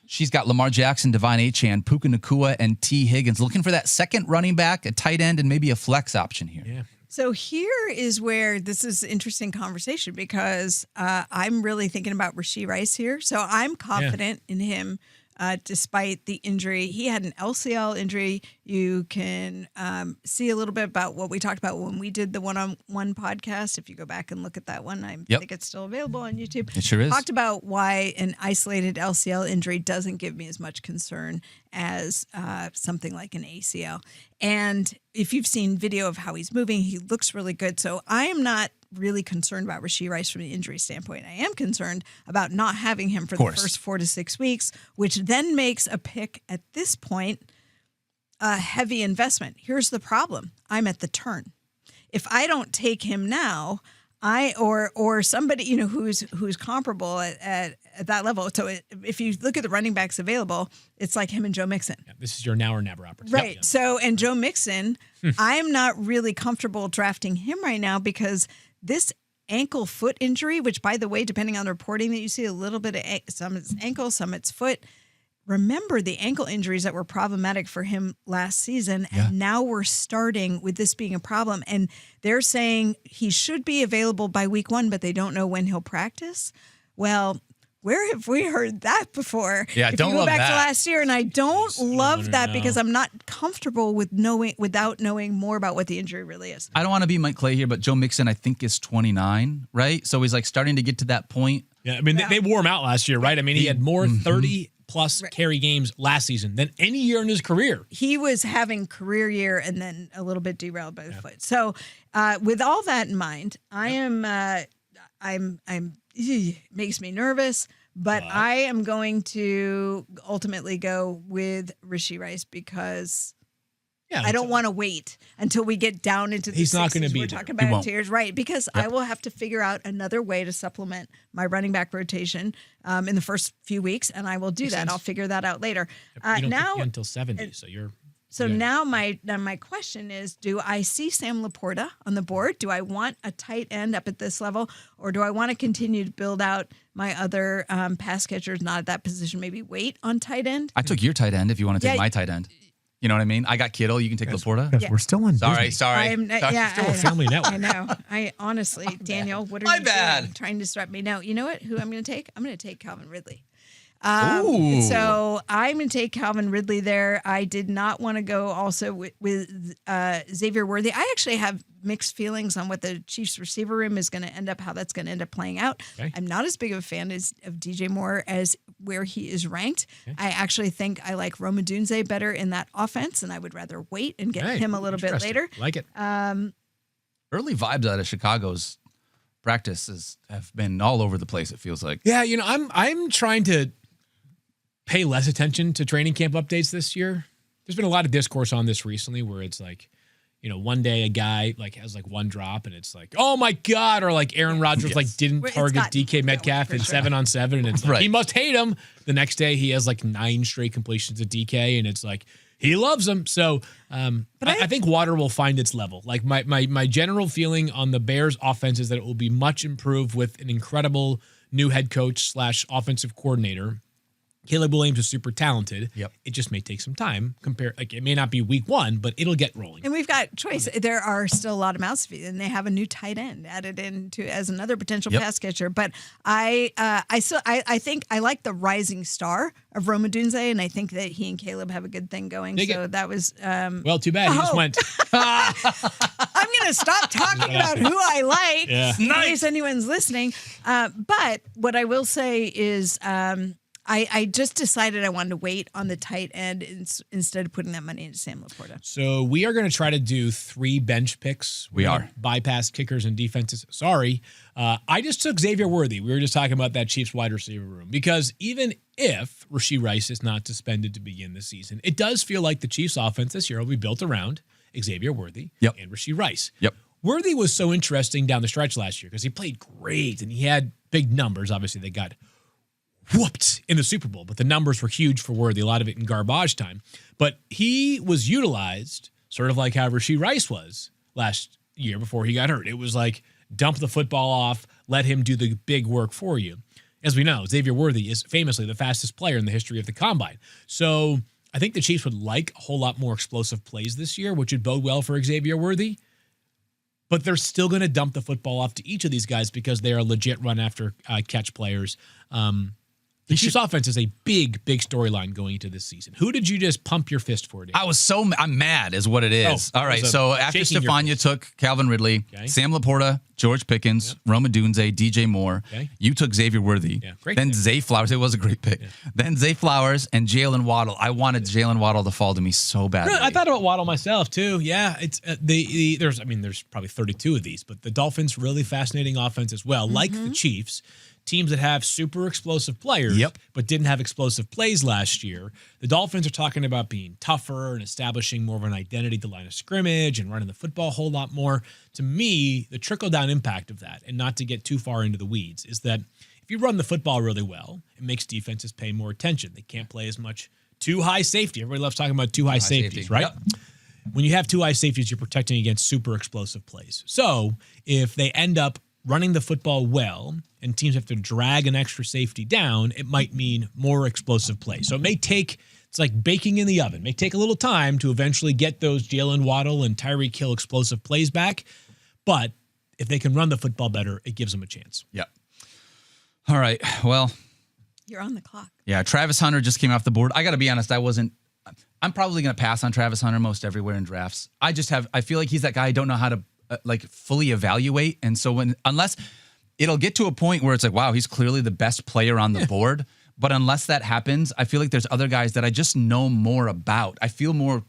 she's got Lamar Jackson, Devon Achane, Puka Nacua, and T. Higgins. Looking for that second running back, a tight end, and maybe a flex option here. Yeah. So here is where this is an interesting conversation because I'm really thinking about Rashee Rice here. So I'm confident in him despite the injury. He had an LCL injury. You can see a little bit about what we talked about when we did the one-on-one podcast. If you go back and look at that one, I think it's still available on YouTube. It sure is. Talked about why an isolated LCL injury doesn't give me as much concern as something like an ACL. And if you've seen video of how he's moving, he looks really good. So I am not really concerned about Rashee Rice from the injury standpoint. I am concerned about not having him for the first 4 to 6 weeks, which then makes a pick at this point a heavy investment. Here's the problem. I'm at the turn. If I don't take him now, or somebody, who's comparable at that level. So if you look at the running backs available, it's like him and Joe Mixon. Yeah, this is your now or never opportunity. Right. Yep. So, and Joe Mixon, I'm not really comfortable drafting him right now because this ankle foot injury, which by the way, depending on the reporting that you see, a little bit of some it's ankle, some it's foot. Remember the ankle injuries that were problematic for him last season. And now we're starting with this being a problem. And they're saying he should be available by week 1, but they don't know when he'll practice. Well, where have we heard that before? Yeah, if don't you go love back that. to last year, and I don't love that because I'm not comfortable with without knowing more about what the injury really is. I don't want to be Mike Clay here, but Joe Mixon, I think, is 29, right? So he's like starting to get to that point. Yeah, I mean, they wore him out last year, right? I mean, he had more 30-plus carry games last season than any year in his career. He was having career year and then a little bit derailed by the foot. So with all that in mind, it makes me nervous, but I am going to ultimately go with Rashee Rice because I don't want to wait until we get down into the 60s. He's not going to be We're there. talking about tiers, right? Because I will have to figure out another way to supplement my running back rotation in the first few weeks, and I will do that. I'll figure that out later. You don't pick until 70, so you're... So now my question is, do I see Sam Laporta on the board? Do I want a tight end up at this level? Or do I want to continue to build out my other pass catchers not at that position, maybe wait on tight end? I took your tight end if you want to take my tight end. You know what I mean? I got Kittle. You can take Laporta. We're still on Sorry. Disney. Sorry. Still a family network. I know. I honestly, Daniel, what are you doing? Trying to disrupt me. No, you know what? Who I'm going to take? I'm going to take Calvin Ridley. So I'm going to take Calvin Ridley there. I did not want to go also with Xavier Worthy. I actually have mixed feelings on what the Chiefs receiver room is going to end up, how that's going to end up playing out. Okay. I'm not as big of a fan of DJ Moore as where he is ranked. Okay. I actually think I like Rome Odunze better in that offense, and I would rather wait and get him a little bit later. Like it. Early vibes out of Chicago's practices have been all over the place, it feels like. Yeah, I'm trying to pay less attention to training camp updates this year. There's been a lot of discourse on this recently where it's like, one day a guy has one drop and it's like, oh my God, or like Aaron Rodgers didn't target DK Metcalf in 7-on-7 and it's like, he must hate him. The next day he has 9 straight completions to DK and it's like, he loves him. So I think water will find its level. Like my general feeling on the Bears offense is that it will be much improved with an incredible new head coach / offensive coordinator. Caleb Williams is super talented. Yep. It just may take some time. It may not be week 1, but it'll get rolling. And we've got choice. There are still a lot of mouths to feed, and they have a new tight end added into as another potential pass catcher. But I think I like the rising star of Rome Odunze, and I think that he and Caleb have a good thing going. That was well, too bad he just went. I'm going to stop talking about who I like in case anyone's listening. But what I will say is. I just decided I wanted to wait on the tight end instead of putting that money into Sam Laporta. So we are going to try to do 3 bench picks. We are. Bypass kickers and defenses. Sorry. I just took Xavier Worthy. We were just talking about that Chiefs wide receiver room. Because even if Rashee Rice is not suspended to begin the season, it does feel like the Chiefs offense this year will be built around Xavier Worthy and Rashee Rice. Yep. Worthy was so interesting down the stretch last year because he played great and he had big numbers. Obviously, they got whooped in the Super Bowl, but the numbers were huge for Worthy, a lot of it in garbage time. But he was utilized sort of like how Rashee Rice was last year before he got hurt. It was like dump the football off, let him do the big work for you. As we know, Xavier Worthy is famously the fastest player in the history of the Combine. So I think the Chiefs would like a whole lot more explosive plays this year, which would bode well for Xavier Worthy. But they're still going to dump the football off to each of these guys because they are legit run after catch players. The Chiefs offense is a big storyline going into this season. Who did you just pump your fist for, Dave? I'm mad is what it is. All right, so after Stephania took Calvin Ridley, Sam Laporta, George Pickens, Roma Dunze, DJ Moore, you took Xavier Worthy. Yeah, great then pick. Zay Flowers. It was a great pick. Yeah. Then Zay Flowers and Jalen Waddle. I wanted Jalen Waddle to fall to me so badly. Really? I thought about Waddle myself too. Yeah, it's there's probably 32 of these, but the Dolphins really fascinating offense as well. Like the Chiefs, teams that have super explosive players, but didn't have explosive plays last year. The Dolphins are talking about being tougher and establishing more of an identity at the line of scrimmage and running the football a whole lot more. To me, the trickle-down impact of that, and not to get too far into the weeds, is that if you run the football really well, it makes defenses pay more attention. They can't play as much too high safety. Everybody loves talking about too high safeties, right? Yep. When you have too high safeties, you're protecting against super explosive plays. So if they end up running the football well and teams have to drag an extra safety down, it might mean more explosive plays. So it may take, it's like baking in the oven. It may take a little time to eventually get those Jalen Waddle and Tyreek Hill explosive plays back. But if they can run the football better, it gives them a chance. Yep. All right. Well, you're on the clock. Yeah. Travis Hunter just came off the board. I got to be honest. I'm probably going to pass on Travis Hunter most everywhere in drafts. I feel like he's that guy I don't know how to fully evaluate. And so unless it'll get to a point where it's like, wow, he's clearly the best player on the board. But unless that happens, I feel like there's other guys that I just know more about. I feel more,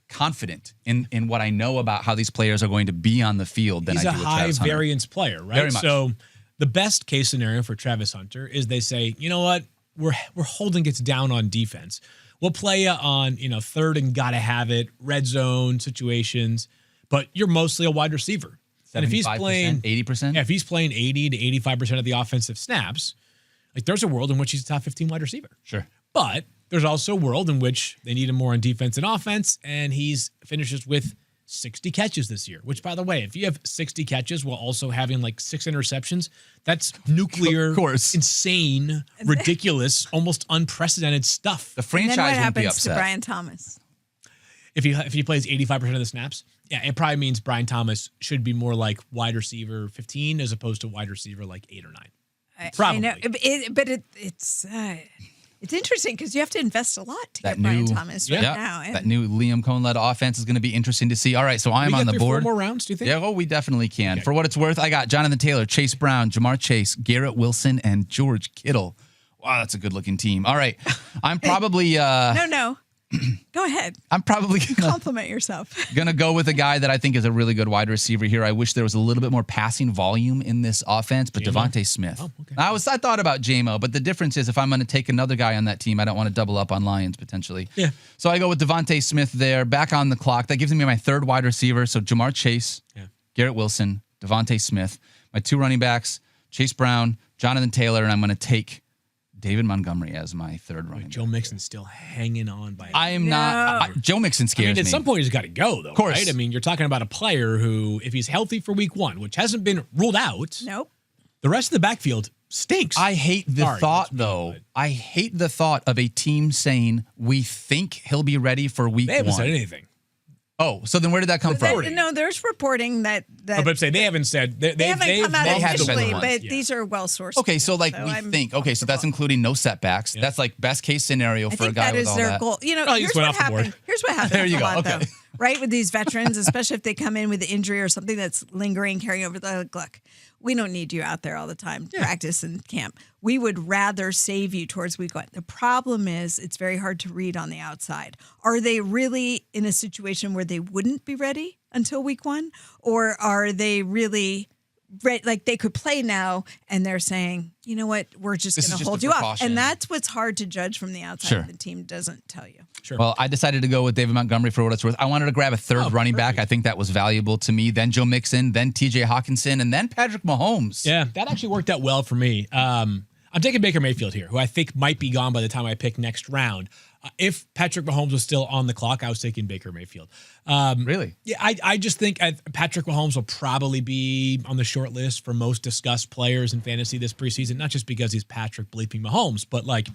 confident in what I know about how these players are going to be on the field than I do with Travis Hunter. He's a high variance player, right? Very much. So the best case scenario for Travis Hunter is they say, you know what, we're holding it down on defense. We'll play you on, third and gotta have it, red zone situations, but you're mostly a wide receiver. And if he's playing 80%, if he's playing 80 to 85% of the offensive snaps, like there's a world in which he's a top 15 wide receiver. Sure. But there's also a world in which they need him more on defense and offense, and he's finishes with 60 catches this year, which, by the way, if you have 60 catches while also having like 6 interceptions, that's nuclear, of course, insane, ridiculous, almost unprecedented stuff. The franchise and then what won't be happens upset. to Brian Thomas? If he plays 85% of the snaps, yeah, it probably means Brian Thomas should be more like wide receiver 15 as opposed to wide receiver like 8 or 9. Probably. I know, it's interesting because you have to invest a lot to get Brian Thomas right now. That new Liam Cohen-led offense is going to be interesting to see. All right, so I'm on the board. 4 more rounds, do you think? Yeah, well, we definitely can. Okay. For what it's worth, I got Jonathan Taylor, Chase Brown, Jamar Chase, Garrett Wilson, and George Kittle. Wow, that's a good-looking team. All right, I'm probably... No. Go ahead. I'm probably compliment yourself. Gonna go with a guy that I think is a really good wide receiver here. I wish there was a little bit more passing volume in this offense, but Devontae Smith. Oh, okay. I thought about J-Mo, but the difference is if I'm gonna take another guy on that team, I don't want to double up on Lions potentially. Yeah. So I go with Devontae Smith there, back on the clock. That gives me my third wide receiver. So Jamar Chase, Garrett Wilson, Devontae Smith. My 2 running backs, Chase Brown, Jonathan Taylor, and I'm gonna take David Montgomery as my third running back. Joe Mixon's still hanging on by. I am not. Joe Mixon scares me. At some point, he's got to go, though. Of course. Right? I mean, you're talking about a player who, if he's healthy for week 1, which hasn't been ruled out, nope, the rest of the backfield stinks. I hate the thought, though. I hate the thought of a team saying we think he'll be ready for week 1. They haven't said anything. Oh, so then where did that come from? No, there's reporting that. But say they haven't said they haven't come out officially, but these are well sourced. Okay, so we think. Okay, so that's including no setbacks. Yeah. That's like best case scenario for a guy with all that. That is their goal. Here's what happened. Here's what happened. There you go. Okay. Though, right, with these veterans, especially if they come in with an injury or something that's lingering, carrying over. Look, we don't need you out there all the time, practice and camp. We would rather save you towards week 1. The problem is it's very hard to read on the outside. Are they really in a situation where they wouldn't be ready until week 1? Or are they really like they could play now and they're saying, you know what, we're just going to hold you up. And that's what's hard to judge from the outside. Sure. The team doesn't tell you. Sure. Well, I decided to go with David Montgomery for what it's worth. I wanted to grab a third running back. I think that was valuable to me. Then Joe Mixon, then TJ Hawkinson, and then Patrick Mahomes. Yeah, that actually worked out well for me. I'm taking Baker Mayfield here, who I think might be gone by the time I pick next round. If Patrick Mahomes was still on the clock, I was taking Baker Mayfield. Really? Yeah, I just think Patrick Mahomes will probably be on the short list for most discussed players in fantasy this preseason, not just because he's Patrick bleeping Mahomes, but like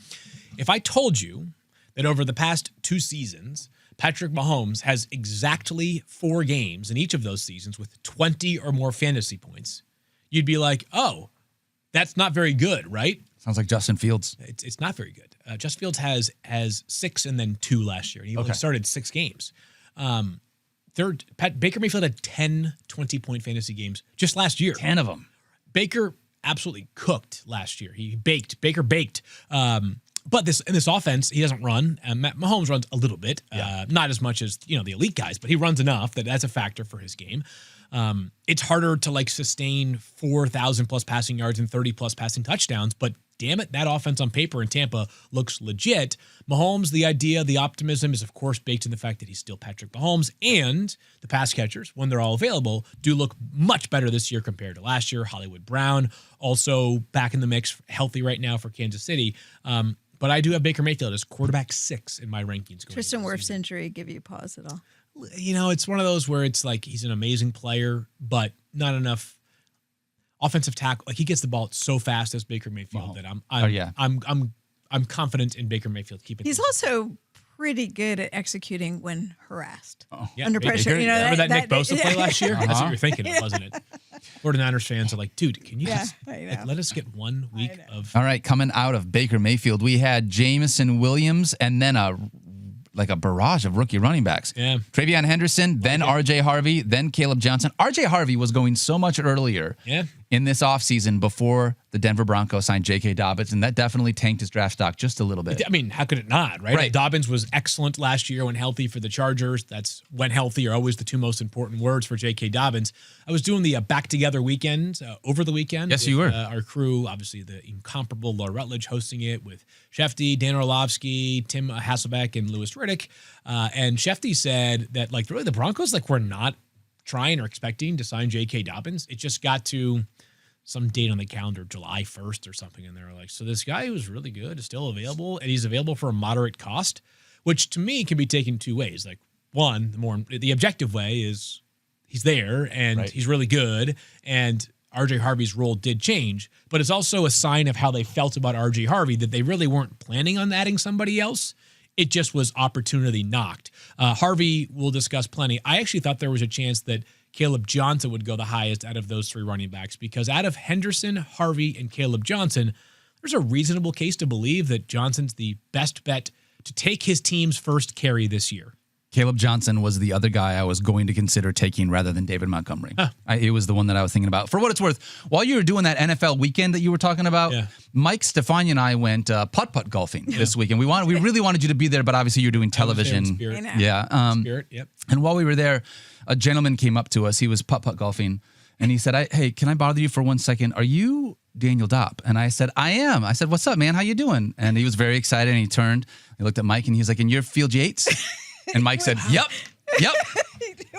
if I told you that over the past 2 seasons, Patrick Mahomes has exactly 4 games in each of those seasons with 20 or more fantasy points, you'd be like, oh, that's not very good, right? Sounds like Justin Fields. It's not very good. Justin Fields has 6 and then 2 last year. He only started 6 games. Baker Mayfield had 10 20-point fantasy games just last year. 10 of them. Baker absolutely cooked last year. Baker baked. But in this offense, he doesn't run. Mahomes runs a little bit, not as much as the elite guys, but he runs enough that's a factor for his game. It's harder to sustain 4,000 plus passing yards and 30 plus passing touchdowns, but damn it, that offense on paper in Tampa looks legit. Mahomes, the idea, the optimism is of course baked in the fact that he's still Patrick Mahomes, and the pass catchers, when they're all available, do look much better this year compared to last year. Hollywood Brown also back in the mix, healthy right now for Kansas City. But I do have Baker Mayfield as quarterback 6 in my rankings. Tristan Wirfs injury give you pause at all? It's one of those where it's he's an amazing player, but not enough offensive tackle. He gets the ball so fast as Baker Mayfield that I'm confident in Baker Mayfield keeping. He's also pretty good at executing when harassed under pressure. Remember that Nick Bosa play last year? That's what you're thinking of, wasn't it? 49ers fans are like, dude, can you just let us get 1 week of... All right, coming out of Baker Mayfield, we had Jameson Williams and then a barrage of rookie running backs. Yeah. Travion Henderson, then R.J. Harvey, then Caleb Johnson. R.J. Harvey was going so much earlier in this offseason before the Denver Broncos signed J.K. Dobbins, and that definitely tanked his draft stock just a little bit. I mean, how could it not, right? Dobbins was excellent last year when healthy for the Chargers. That's when healthy are always the 2 most important words for J.K. Dobbins. I was doing the back-together weekend over the weekend. Yes, you were. Our crew, obviously the incomparable Laura Rutledge hosting it with Shefty, Dan Orlovsky, Tim Hasselbeck, and Louis Riddick. And Shefty said that, really, the Broncos, were not trying or expecting to sign J.K. Dobbins. It just got to some date on the calendar, July 1st or something. And they were like, so this guy who's really good is still available, and he's available for a moderate cost, which to me can be taken 2 ways. One, the objective way is he's there and he's really good, and R.J. Harvey's role did change, but it's also a sign of how they felt about R.J. Harvey, that they really weren't planning on adding somebody else. It just was opportunity knocked. Harvey will discuss plenty. I actually thought there was a chance that Caleb Johnson would go the highest out of those 3 running backs, because out of Henderson, Harvey, and Caleb Johnson, there's a reasonable case to believe that Johnson's the best bet to take his team's first carry this year. Caleb Johnson was the other guy I was going to consider taking rather than David Montgomery. It was the one that I was thinking about. For what it's worth, while you were doing that NFL weekend that you were talking about, Mike, Stephania, and I went putt-putt golfing this weekend. We really wanted you to be there, but obviously you're doing television. Spirit. Spirit, yep. And while we were there, a gentleman came up to us. He was putt-putt golfing, and he said, hey, can I bother you for 1 second? Are you Daniel Dopp? And I said, I am. I said, what's up, man? How you doing? And he was very excited, and he turned, he looked at Mike, and he was like, and you're Field Yates? And Mike said, yep.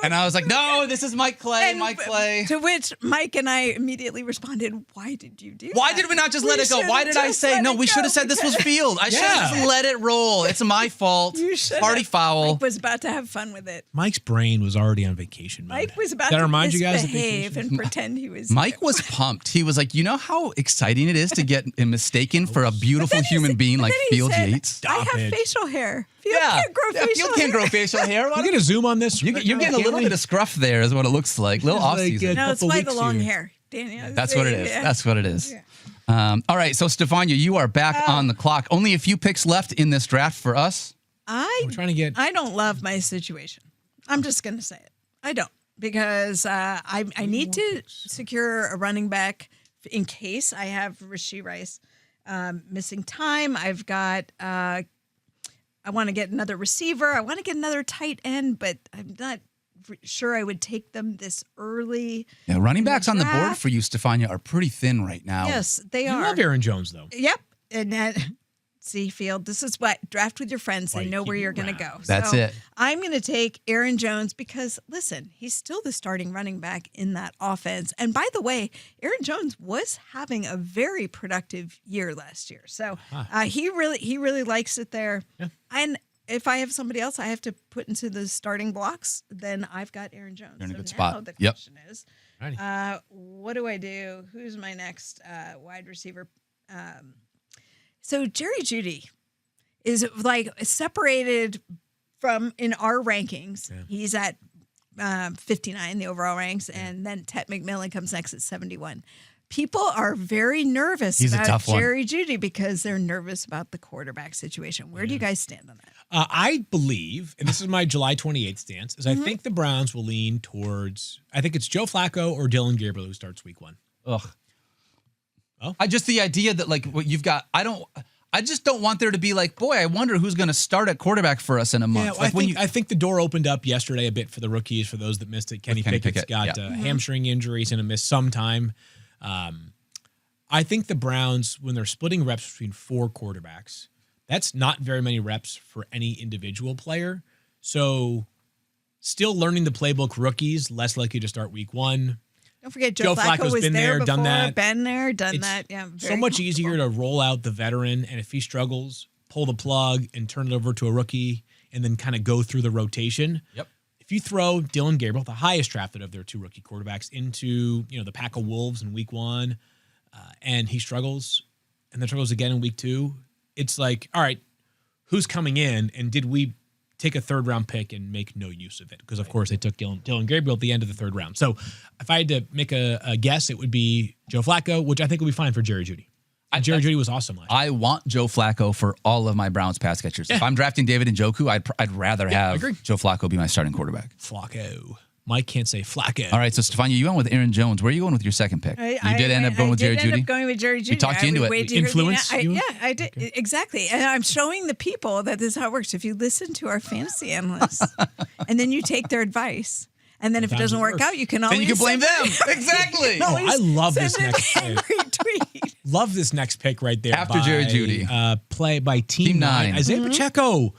And I was like, no, this is Mike Clay. To which Mike and I immediately responded, why did you do that? Why did we not just let it go? Why did I say, no, we should have said this was Field. I should have just let it roll. It's my fault. Party foul. Mike was about to have fun with it. Mike's brain was already on vacation mode. Mike was about to misbehave and pretend he was Mike was pumped. He was like, you know how exciting it is to get mistaken for a beautiful human being like Field Yates? I have facial hair. Field can't grow facial hair. We're going to zoom on this. You're getting a little bit of scruff there is what it looks like. Little off-season. No, it's why the long hair, Daniel. That's what it is. That's what it is. All right, so Stephania, you are back on the clock. Only a few picks left in this draft for us. I don't love my situation. I'm just going to say it. I don't, because I need to secure a running back in case I have Rashee Rice missing time. I've got I want to get another receiver. I want to get another tight end, but I'm not sure I would take them this early. Yeah, running backs on the board for you, Stephania, are pretty thin right now. Yes, they are. You love Aaron Jones, though. Yep. And that, see, Field, this is what draft with your friends. They know where you're going to go. That's it. I'm going to take Aaron Jones because, listen, he's still the starting running back in that offense. And by the way, Aaron Jones was having a very productive year last year. So he really likes it there. Yeah. And if I have somebody else I have to put into the starting blocks, then I've got Aaron Jones. You're in a good spot. The question is, what do I do? Who's my next wide receiver? So Jerry Jeudy is separated from in our rankings. Yeah. He's at 59, the overall ranks, and then Ted McMillan comes next at 71. People are very nervous He's a about tough one. Jerry Jeudy because they're nervous about the quarterback situation. Where do you guys stand on that? I believe, and this is my July 28th stance, is I think the Browns will lean towards, I think it's Joe Flacco or Dylan Gabriel who starts week 1. Ugh. Oh. The idea that like what you've got, I just don't want there to be like, boy, I wonder who's going to start at quarterback for us in a month. Yeah, well, I think the door opened up yesterday a bit for the rookies, for those that missed it. Kenny Pickett's got hamstring injuries and a miss some time. I think the Browns, when they're splitting reps between 4 quarterbacks, that's not very many reps for any individual player. So still learning the playbook, rookies, less likely to start week 1. Don't forget, Joe Flacco was been there, before, done that. Been there, done It's that. Yeah, so much easier to roll out the veteran, and if he struggles, pull the plug and turn it over to a rookie, and then kind of go through the rotation. Yep. If you throw Dylan Gabriel, the highest drafted of their 2 rookie quarterbacks, into the pack of wolves in week 1, and he struggles, and then struggles again in week 2, it's like, all right, who's coming in, and did we take a 3rd-round pick and make no use of it? Because, of course, they took Dylan Gabriel at the end of the 3rd round. So if I had to make a guess, it would be Joe Flacco, which I think would be fine for Jerry Jeudy. Jerry Jeudy was awesome last year. I want Joe Flacco for all of my Browns pass catchers. If I'm drafting David Njoku, I'd rather have Joe Flacco be my starting quarterback. Flacco. Mike can't say Flacco. All right, so Stephania, you went with Aaron Jones. Where are you going with your second pick? You did end up going with Jerry Jeudy? I did end up going with Jerry Jeudy. We talked you into it. Influence? Yeah, I did. Okay. Exactly. And I'm showing the people that this is how it works. If you listen to our fantasy analysts and then you take their advice, and then if it doesn't work out, you can always... Then you can blame them. Exactly. No, I love this next pick. Tweet. Love this next pick right there. After Jerry Jeudy. Play by Team 9. Isaiah Pacheco.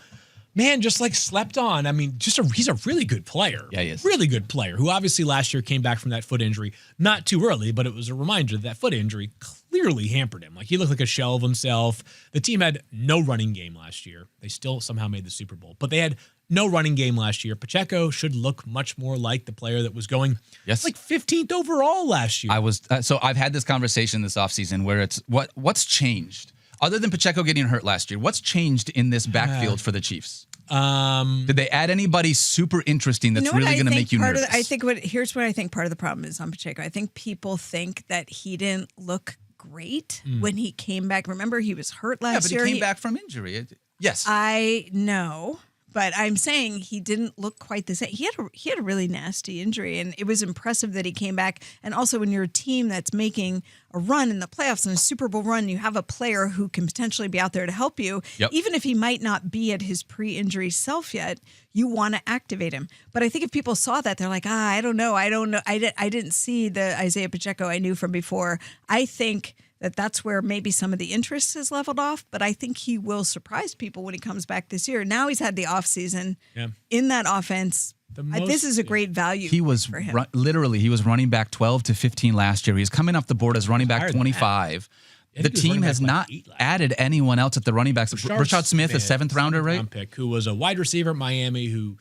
Man, just like slept on. I mean, he's a really good player. Yeah, he is. Really good player who obviously last year came back from that foot injury. Not too early, but it was a reminder that foot injury clearly hampered him. Like, he looked like a shell of himself. The team had no running game last year. They still somehow made the Super Bowl, but they had no running game last year. Pacheco should look much more like the player that was going like 15th overall last year. So I've had this conversation this offseason where it's what's changed? Other than Pacheco getting hurt last year, what's changed in this backfield for the Chiefs? Did they add anybody super interesting that's really going to make you nervous? Here's what I think part of the problem is on Pacheco. I think people think that he didn't look great when he came back. Remember, he was hurt last year. Yeah, but he came back from injury. Yes. I know. But I'm saying he didn't look quite the same. He had a really nasty injury, and it was impressive that he came back. And also, when you're a team that's making a run in the playoffs and a Super Bowl run, you have a player who can potentially be out there to help you. Yep. Even if he might not be at his pre-injury self yet, you want to activate him. But I think if people saw that, they're like, I don't know. I didn't see the Isaiah Pacheco I knew from before. I think that's where maybe some of the interest has leveled off, but I think he will surprise people when he comes back this year. Now he's had the offseason in that offense. This is a great value for him. Literally, he was running back 12 to 15 last year. He's coming off the board as running back 25. The team has not added anyone else at the running backs. Rashad Smith, a 7th rounder, right? Pick, who was a wide receiver at Miami, who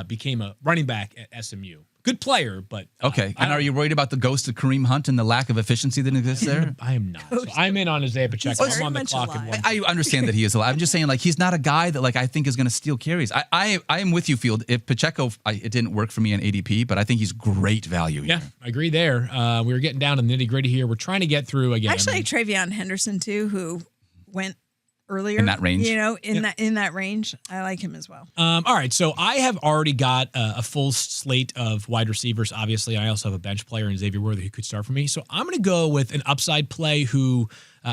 became a running back at SMU. Good player, but... Okay. And are you worried about the ghost of Kareem Hunt and the lack of efficiency that exists there? I am not. So I'm in on Isaiah Pacheco. I'm on the clock. I understand that he is alive. I'm just saying, like, he's not a guy that, like, I think is going to steal carries. I am with you, Field. If Pacheco, it didn't work for me in ADP, but I think he's great value here. Yeah, I agree there. We were getting down to the nitty-gritty here. We're trying to get through again. Actually, Travion Henderson, too, who went earlier in that range, in that range. I like him as well. All right, so I have already got a full slate of wide receivers. Obviously, I also have a bench player in Xavier Worthy who could start for me. So I'm going to go with an upside play who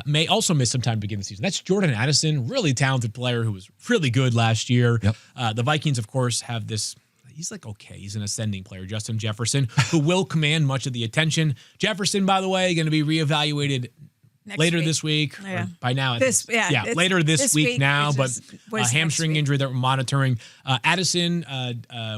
may also miss some time to begin the season. That's Jordan Addison, really talented player who was really good last year. Yep. The Vikings, of course, have this. He's like, okay, he's an ascending player, Justin Jefferson, who will command much of the attention. Jefferson, by the way, going to be reevaluated later this week. Yeah. By now. Later this week now, but a hamstring injury that we're monitoring. Addison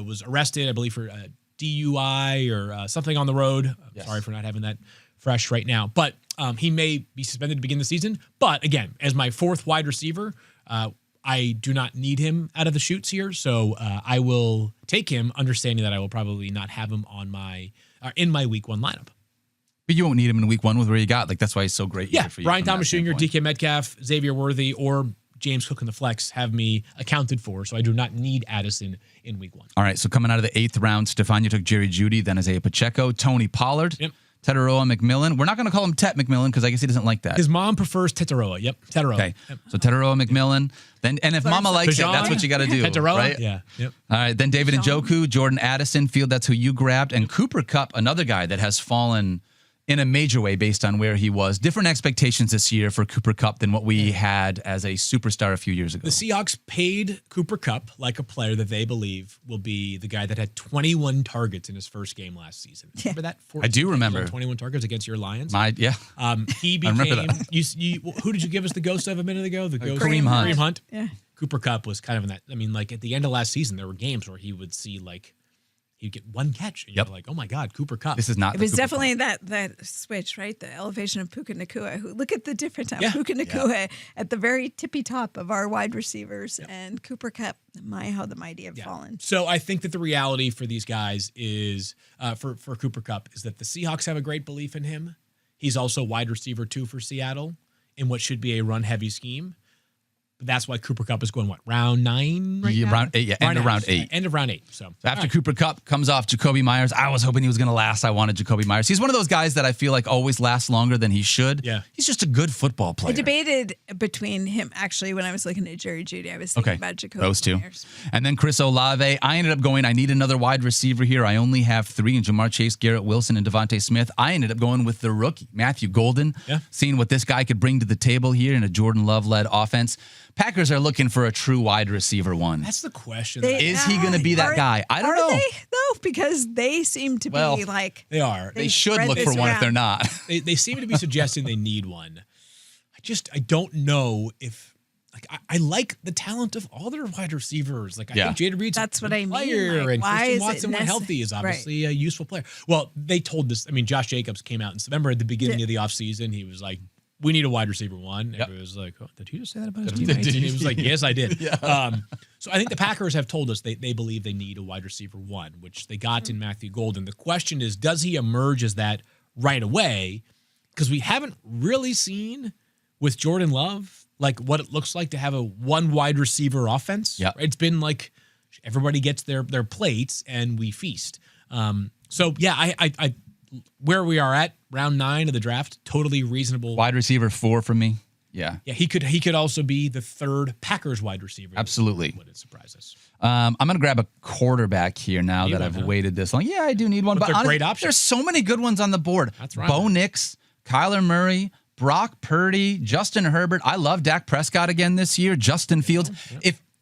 was arrested, I believe, for DUI or something on the road. Yes. Sorry for not having that fresh right now. But he may be suspended to begin the season. But again, as my 4th wide receiver, I do not need him out of the chutes here. So I will take him, understanding that I will probably not have him on in my week 1 lineup. But you won't need him in week 1 with where you got. Like, that's why he's so great. Yeah, for you Brian Thomas Jr., DK Metcalf, Xavier Worthy, or James Cook in the flex have me accounted for, so I do not need Addison in week 1. All right, so coming out of the 8th round, Stephania took Jerry Jeudy, then Isaiah Pacheco, Tony Pollard, Tetaroa McMillan. We're not going to call him Tet McMillan because I guess he doesn't like that. His mom prefers Tetaroa. Yep, Tetaroa. Okay, Yep. so Tetaroa McMillan. Then, and if Mama likes it, that's what you got to do. Tetaroa? Right? Yeah. Yep. All right, then David Njoku, Jordan Addison, Field, that's who you grabbed. And Cooper Kupp, another guy that has fallen in a major way based on where he was. Different expectations this year for Cooper Kupp than what we had as a superstar a few years ago. The Seahawks paid Cooper Kupp like a player that they believe will be the guy that had 21 targets in his first game last season. Remember that? I do remember. 21 targets against your Lions. He became. I remember that. Who did you give us the ghost of a minute ago? The ghost Kareem Hunt. Kareem Hunt. Yeah. Cooper Kupp was kind of in that. I mean, like at the end of last season, there were games where he would see like he'd get one catch, and you're like, "Oh my God, Cooper Kupp!" This is not. It was definitely that switch, right? The elevation of Puka Nacua. Look at the difference. Puka Nacua at the very tippy top of our wide receivers, and Cooper Kupp. How the mighty have fallen. So I think that the reality for these guys is for Cooper Kupp is that the Seahawks have a great belief in him. He's also wide receiver 2 for Seattle in what should be a run heavy scheme. But that's why Cooper Kupp is going, round 9 right now? Round 8, end of round 8. End of round 8. So after Cooper Kupp comes off Jacoby Myers, I was hoping he was going to last. I wanted Jacoby Myers. He's one of those guys that I feel like always lasts longer than he should. Yeah. He's just a good football player. I debated between him, actually, when I was looking at Jerry Jeudy. I was thinking about Jacoby those two. Myers. And then Chris Olave. I ended up going, I need another wide receiver here. I only have 3 in Jamar Chase, Garrett Wilson, and Devontae Smith. I ended up going with the rookie, Matthew Golden, seeing what this guy could bring to the table here in a Jordan Love-led offense. Packers are looking for a true wide receiver 1. That's the question. Is he going to be that guy? I don't know. Are they, though? Because they seem to be like... They are. They should look for one if they're not. They seem to be suggesting they need one. I don't know if... I like the talent of all their wide receivers. I think Jada Reed's That's a what I mean. player, and why Christian Watson, when healthy, is obviously a useful player. Well, they told this. I mean, Josh Jacobs came out in September at the beginning of the offseason. He was like, we need a wide receiver 1. Everybody was like, oh, did you just say that about his teammates? And he was like, yes, I did. So I think the Packers have told us they believe they need a wide receiver 1, which they got in Matthew Golden. The question is, does he emerge as that right away? Because we haven't really seen with Jordan Love like what it looks like to have a 1 wide receiver offense. Yeah. It's been like everybody gets their plates and we feast. I where we are at round 9 of the draft, totally reasonable. Wide receiver 4 for me. Yeah. Yeah, he could also be the 3rd Packers wide receiver. Absolutely. Wouldn't surprise us. I'm going to grab a quarterback here now that I've waited this long. Yeah, I do need one. But they're great options. There's so many good ones on the board. That's right. Bo Nix, Kyler Murray, Brock Purdy, Justin Herbert. I love Dak Prescott again this year. Justin Fields.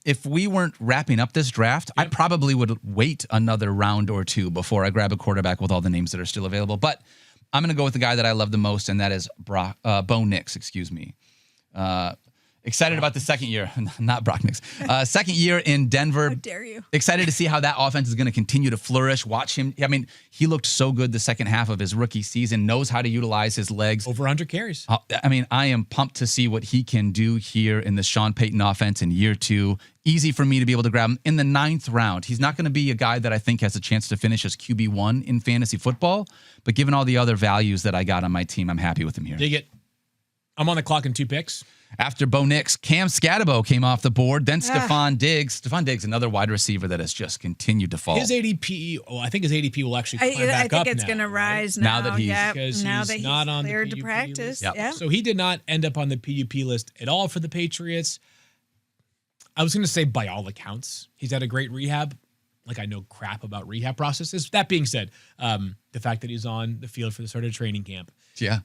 If we weren't wrapping up this draft, I probably would wait another round or 2 before I grab a quarterback with all the names that are still available. But I'm going to go with the guy that I love the most, and that is Bo Nix, excuse me. Excited about the second year, not Brock Nix. Second year in Denver. How dare you? Excited to see how that offense is going to continue to flourish. Watch him. I mean, he looked so good the second half of his rookie season, knows how to utilize his legs. Over 100 carries. I mean, I am pumped to see what he can do here in the Sean Payton offense in year 2. Easy for me to be able to grab him in the 9th round. He's not going to be a guy that I think has a chance to finish as QB1 in fantasy football, but given all the other values that I got on my team, I'm happy with him here. Dig it. I'm on the clock in 2 picks. After Bo Nix, Cam Scatterbo came off the board. Then Stephon Diggs. Stephon Diggs, another wide receiver that has just continued to fall. His ADP, I think his ADP will actually climb back up I think it's going to rise now that he's not on cleared the to PUP practice. List. Yeah. So he did not end up on the PUP list at all for the Patriots. I was going to say by all accounts, he's had a great rehab. Like I know crap about rehab processes. That being said, the fact that he's on the field for the start of training camp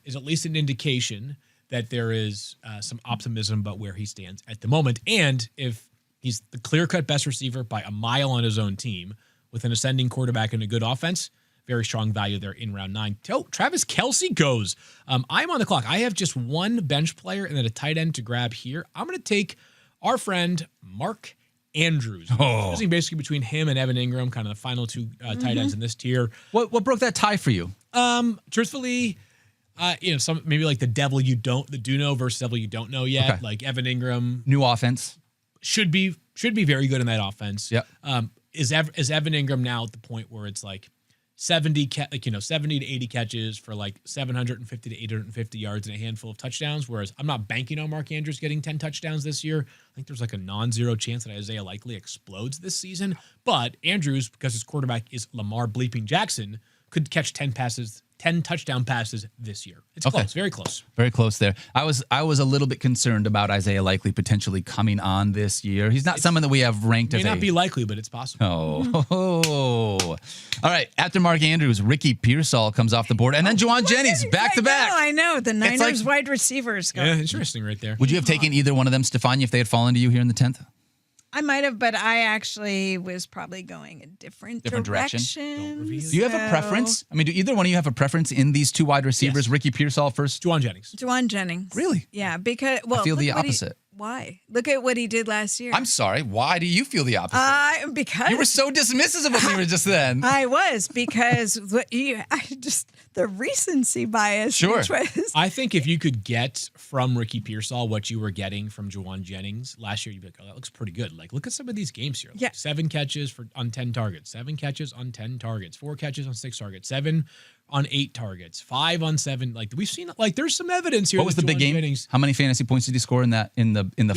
is at least an indication that there is some optimism about where he stands at the moment. And if he's the clear-cut best receiver by a mile on his own team with an ascending quarterback and a good offense, very strong value there in round 9. Oh, Travis Kelce goes. I'm on the clock. I have just one bench player and then a tight end to grab here. I'm going to take our friend Mark Andrews. Choosing basically between him and Evan Ingram, kind of the final 2 tight ends in this tier. What broke that tie for you? Truthfully, some maybe like the do know versus devil you don't know yet. Okay. Like Evan Ingram, New offense. should be very good in that offense. Yep. Is Evan Ingram now at the point where it's like 70 to 80 catches for like 750 to 850 yards and a handful of touchdowns? Whereas I'm not banking on Mark Andrews getting 10 touchdowns this year. I think there's like a non-zero chance that Isaiah Likely explodes this season. But Andrews, because his quarterback is Lamar bleeping Jackson, could catch 10 passes 10 touchdown passes this year. It's Okay. close, very close. Very close there. I was a little bit concerned about Isaiah Likely potentially coming on this year. He's not someone that we have ranked May as not be likely, but it's possible. Oh. All right. After Mark Andrews, Ricky Pearsall comes off the board. And then Juwan Jennings, back to back. I know. The Niners like- wide receivers. Yeah, interesting right there. Would you have taken either one of them, Stephania, if they had fallen to you here in the 10th? I might have, but I actually was probably going a different direction? Don't reveal it. Do you have a preference? I mean, do either one of you have a preference in these two wide receivers? Yes. Ricky Pearsall first? Juwan Jennings. Juwan Jennings. Really? Yeah, because, well, I feel the look what he- opposite. Why? Look at what he did last year. I'm sorry. Why do you feel the opposite? Because You were so dismissive of me just then. I was, because the recency bias. Sure. Which was, I think if you could get from Ricky Pearsall what you were getting from Juwan Jennings last year, you'd be like, oh, that looks pretty good. Like, look at some of these games here. Like, Yeah. 7 catches on 10 targets, 7 catches on 10 targets, 4 catches on 6 targets, 7 on 8 targets, 5 on 7. Like, we've seen, like, there's some evidence here. What was the that big Juwan game? Jennings, How many fantasy points did he score in the he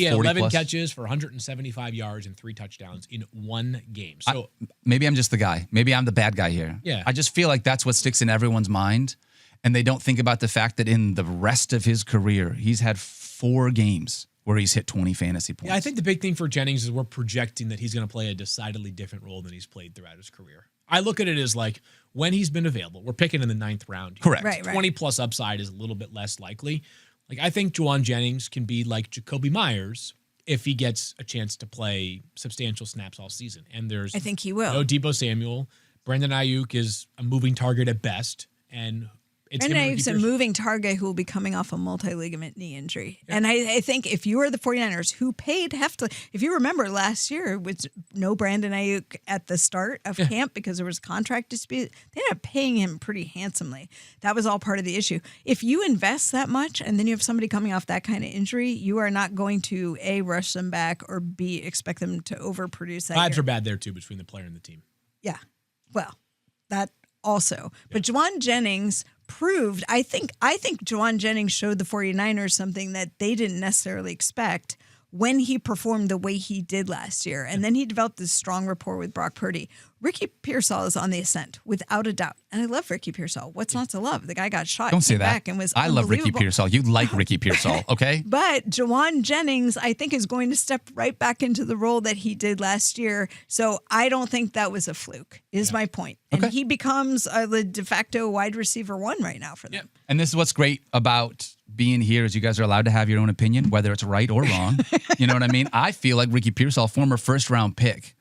had 40 11 plus? catches for 175 yards and 3 touchdowns in one game. So Maybe I'm just the guy. Maybe I'm the bad guy here. Yeah. I just feel like that's what sticks in everyone's mind. And they don't think about the fact that in the rest of his career, he's had 4 games where he's hit 20 fantasy points. yeah, I think the big thing for Jennings is we're projecting that he's going to play a decidedly different role than he's played throughout his career. I look at it as like when he's been available, we're picking in the 9th round. Correct. Right. 20 plus upside is a little bit less likely. Like, I think Juwan Jennings can be like Jacoby Myers if he gets a chance to play substantial snaps all season. And there's I think he will. no Deebo Samuel. Brandon Ayuk is a moving target at best. And it's And him and he's a Ricky Pearsall. moving target who will be coming off a multi-ligament knee injury. And I think if you are the 49ers who paid heftily, if you remember last year with no Brandon Ayuk at the start of camp because there was a contract dispute, they ended up paying him pretty handsomely. That was all part of the issue. If you invest that much and then you have somebody coming off that kind of injury, you are not going to A, rush them back, or B, expect them to overproduce that Vibes year. are bad there too between the player and the team. Yeah. Well, that also. But Juwan Jennings proved, I think Juwan Jennings showed the 49ers something that they didn't necessarily expect when he performed the way he did last year. And then he developed this strong rapport with Brock Purdy. Ricky Pearsall is on the ascent, without a doubt. And I love Ricky Pearsall. What's not to love? The guy got shot. Don't say came that. back and was I love Ricky unbelievable. Pearsall. You like Ricky Pearsall, okay? But Juwan Jennings, I think, is going to step right back into the role that he did last year. So I don't think that was a fluke, is my point. And he becomes the de facto wide receiver 1 right now for them. And this is what's great about being here is you guys are allowed to have your own opinion, whether it's right or wrong. You know what I mean? I feel like Ricky Pearsall, former first-round pick,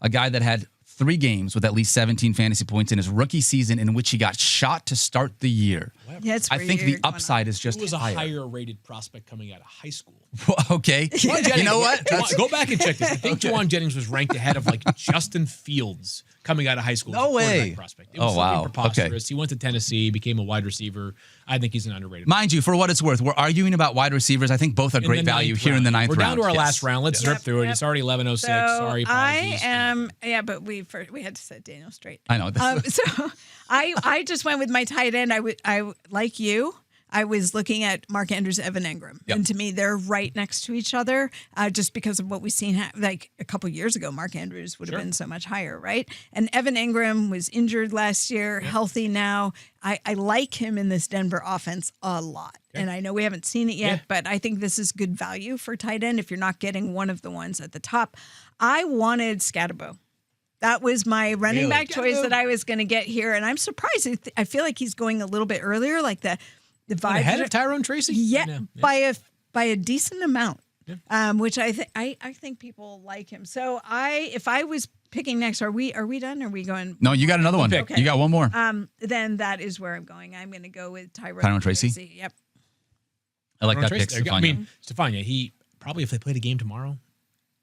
a guy that had 3 games with at least 17 fantasy points in his rookie season in which he got shot to start the year. Yeah, it's I where think you're the going upside is just Who was a higher. higher rated prospect coming out of high school? Okay. You know what? Go back and check this. I think Juwan Jennings was ranked ahead of like Justin Fields coming out of high school. as No a quarterback way. Prospect. It was Oh, wow. something preposterous. Okay. He went to Tennessee, became a wide receiver. I think he's an underrated. Mind you, for what it's worth, we're arguing about wide receivers. I think both are In great the value 9th here in the round. 9th round. We're down to our Yes. last round. Let's zip through it. Yep. It's already 11:06. So Sorry, I apologies. am, but we had to set Daniel straight. I know. So I just went with my tight end. I like you. I was looking at Mark Andrews, Evan Engram, and to me, they're right next to each other, just because of what we've seen. Like a couple years ago, Mark Andrews would have been so much higher, right? And Evan Engram was injured last year, healthy now. I like him in this Denver offense a lot, and I know we haven't seen it yet, but I think this is good value for tight end if you're not getting one of the ones at the top. I wanted Scatterbo. That was my running back choice that I was going to get here, and I'm surprised. I feel like he's going a little bit earlier, like the vibe ahead of Tyrone Tracy. Yeah, by a decent amount, which I think people like him. So if I was picking next, are we done? Are we going? No, you got another one. Okay. You got one more. Then that is where I'm going. I'm going to go with Tyrone Tracy? Yep. I like Tyrone that pick, Tracy. I Stephania. mean, Stephania, he probably, if they played a game tomorrow,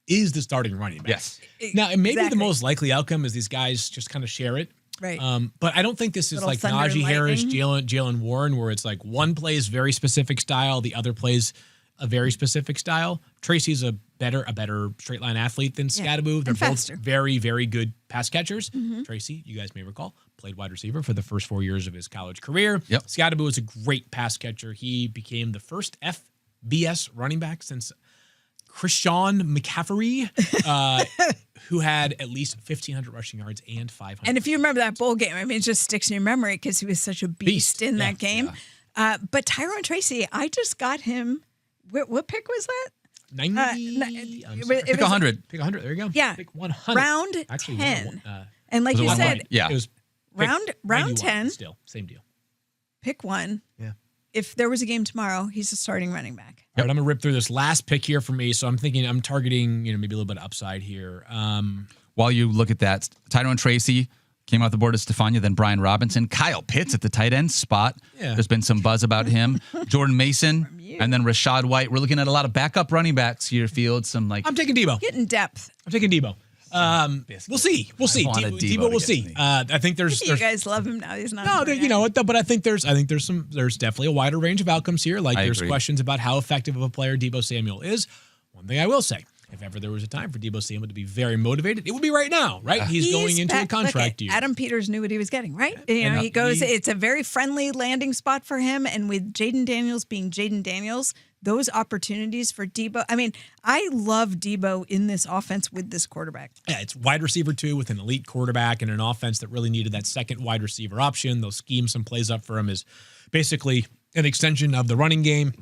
is the starting running back. Yes. Now, and maybe the Exactly. most likely outcome is these guys just kind of share it. Right. But I don't think this is Little like thunder and Najee Harris, lightning. Jalen Warren, where it's like one plays very specific style, the other plays a very specific style. Tracy's a better straight line athlete than Scatterbo. They're and both faster. very, very good pass catchers. Tracy, you guys may recall, played wide receiver for the first 4 years of his college career. Yep. Scatterbo is a great pass catcher. He became the first FBS running back since Christian McCaffrey, who had at least 1,500 rushing yards and 500. And if you remember that bowl game, I mean, it just sticks in your memory because he was such a beast in that game. Yeah. But Tyrone Tracy, I just got him. What pick was that? 90. Pick 100. Pick 100. There you go. Yeah. Pick 100. Round Actually, 10. And like you said, yeah. It was round 10. Still, same deal. Pick one. Yeah. If there was a game tomorrow, he's a starting running back. All right, I'm going to rip through this last pick here for me. So I'm thinking I'm targeting, maybe a little bit of upside here. While you look at that, Tyrone Tracy came off the board as Stephania, then Brian Robinson. Kyle Pitts at the tight end spot. Yeah. There's been some buzz about him. Jordan Mason, and then Rashad White. We're looking at a lot of backup running backs here, Field. I'm taking Debo. Getting depth. I'm taking Debo. We'll see. Debo, we'll see. I think there's you guys love him now. He's not. No, you know what though, but I think there's definitely a wider range of outcomes here. Like there's questions about how effective of a player Debo Samuel is. One thing I will say, if ever there was a time for Debo Samuel to be very motivated, it would be right now, right? He's going into a contract year. Adam Peters knew what he was getting, right? He goes, it's a very friendly landing spot for him. And with Jaden Daniels being Jaden Daniels, those opportunities for Debo. I mean, I love Debo in this offense with this quarterback. Yeah, it's wide receiver 2 with an elite quarterback and an offense that really needed that second wide receiver option. They'll scheme some plays up for him is basically an extension of the running game.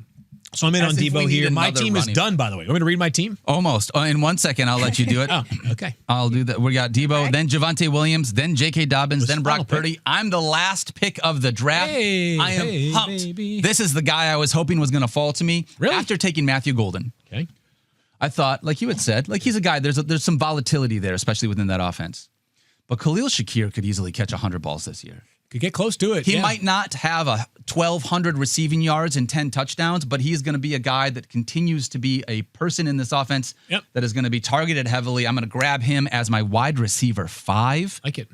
So I'm in on Debo here. My team is done, by the way. You want me to read my team? Almost. In 1 second, I'll let you do it. Oh, okay. I'll do that. We got Debo, then Javonte Williams, then J.K. Dobbins, then Brock Purdy. I'm the last pick of the draft. I am pumped. Baby. This is the guy I was hoping was going to fall to me. Really? After taking Matthew Golden. Okay. I thought, like you had said, like he's a guy, there's some volatility there, especially within that offense. But Khalil Shakir could easily catch 100 balls this year. Could get close to it. He might not have 1,200 receiving yards and 10 touchdowns, but he's going to be a guy that continues to be a person in this offense that is going to be targeted heavily. I'm going to grab him as my wide receiver 5. Like it.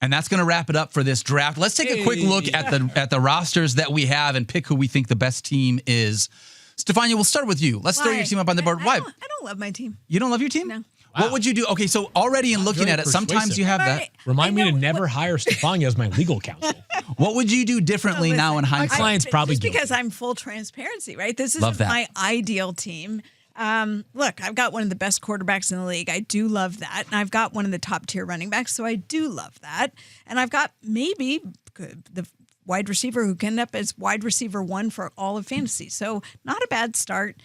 And that's going to wrap it up for this draft. Let's take a quick look at the rosters that we have and pick who we think the best team is. Stephania, we'll start with you. Let's throw your team up on the board. Why? I don't love my team. You don't love your team? No. Wow. What would you do? Okay, so already in looking at it, sometimes you have that. Remind me to never hire Stephania as my legal counsel. What would you do differently now in hindsight? My client's probably just because I'm full transparency, right? This is my ideal team. Look, I've got one of the best quarterbacks in the league. I do love that. And I've got one of the top tier running backs, so I do love that. And I've got maybe the wide receiver who can end up as wide receiver 1 for all of fantasy. So not a bad start.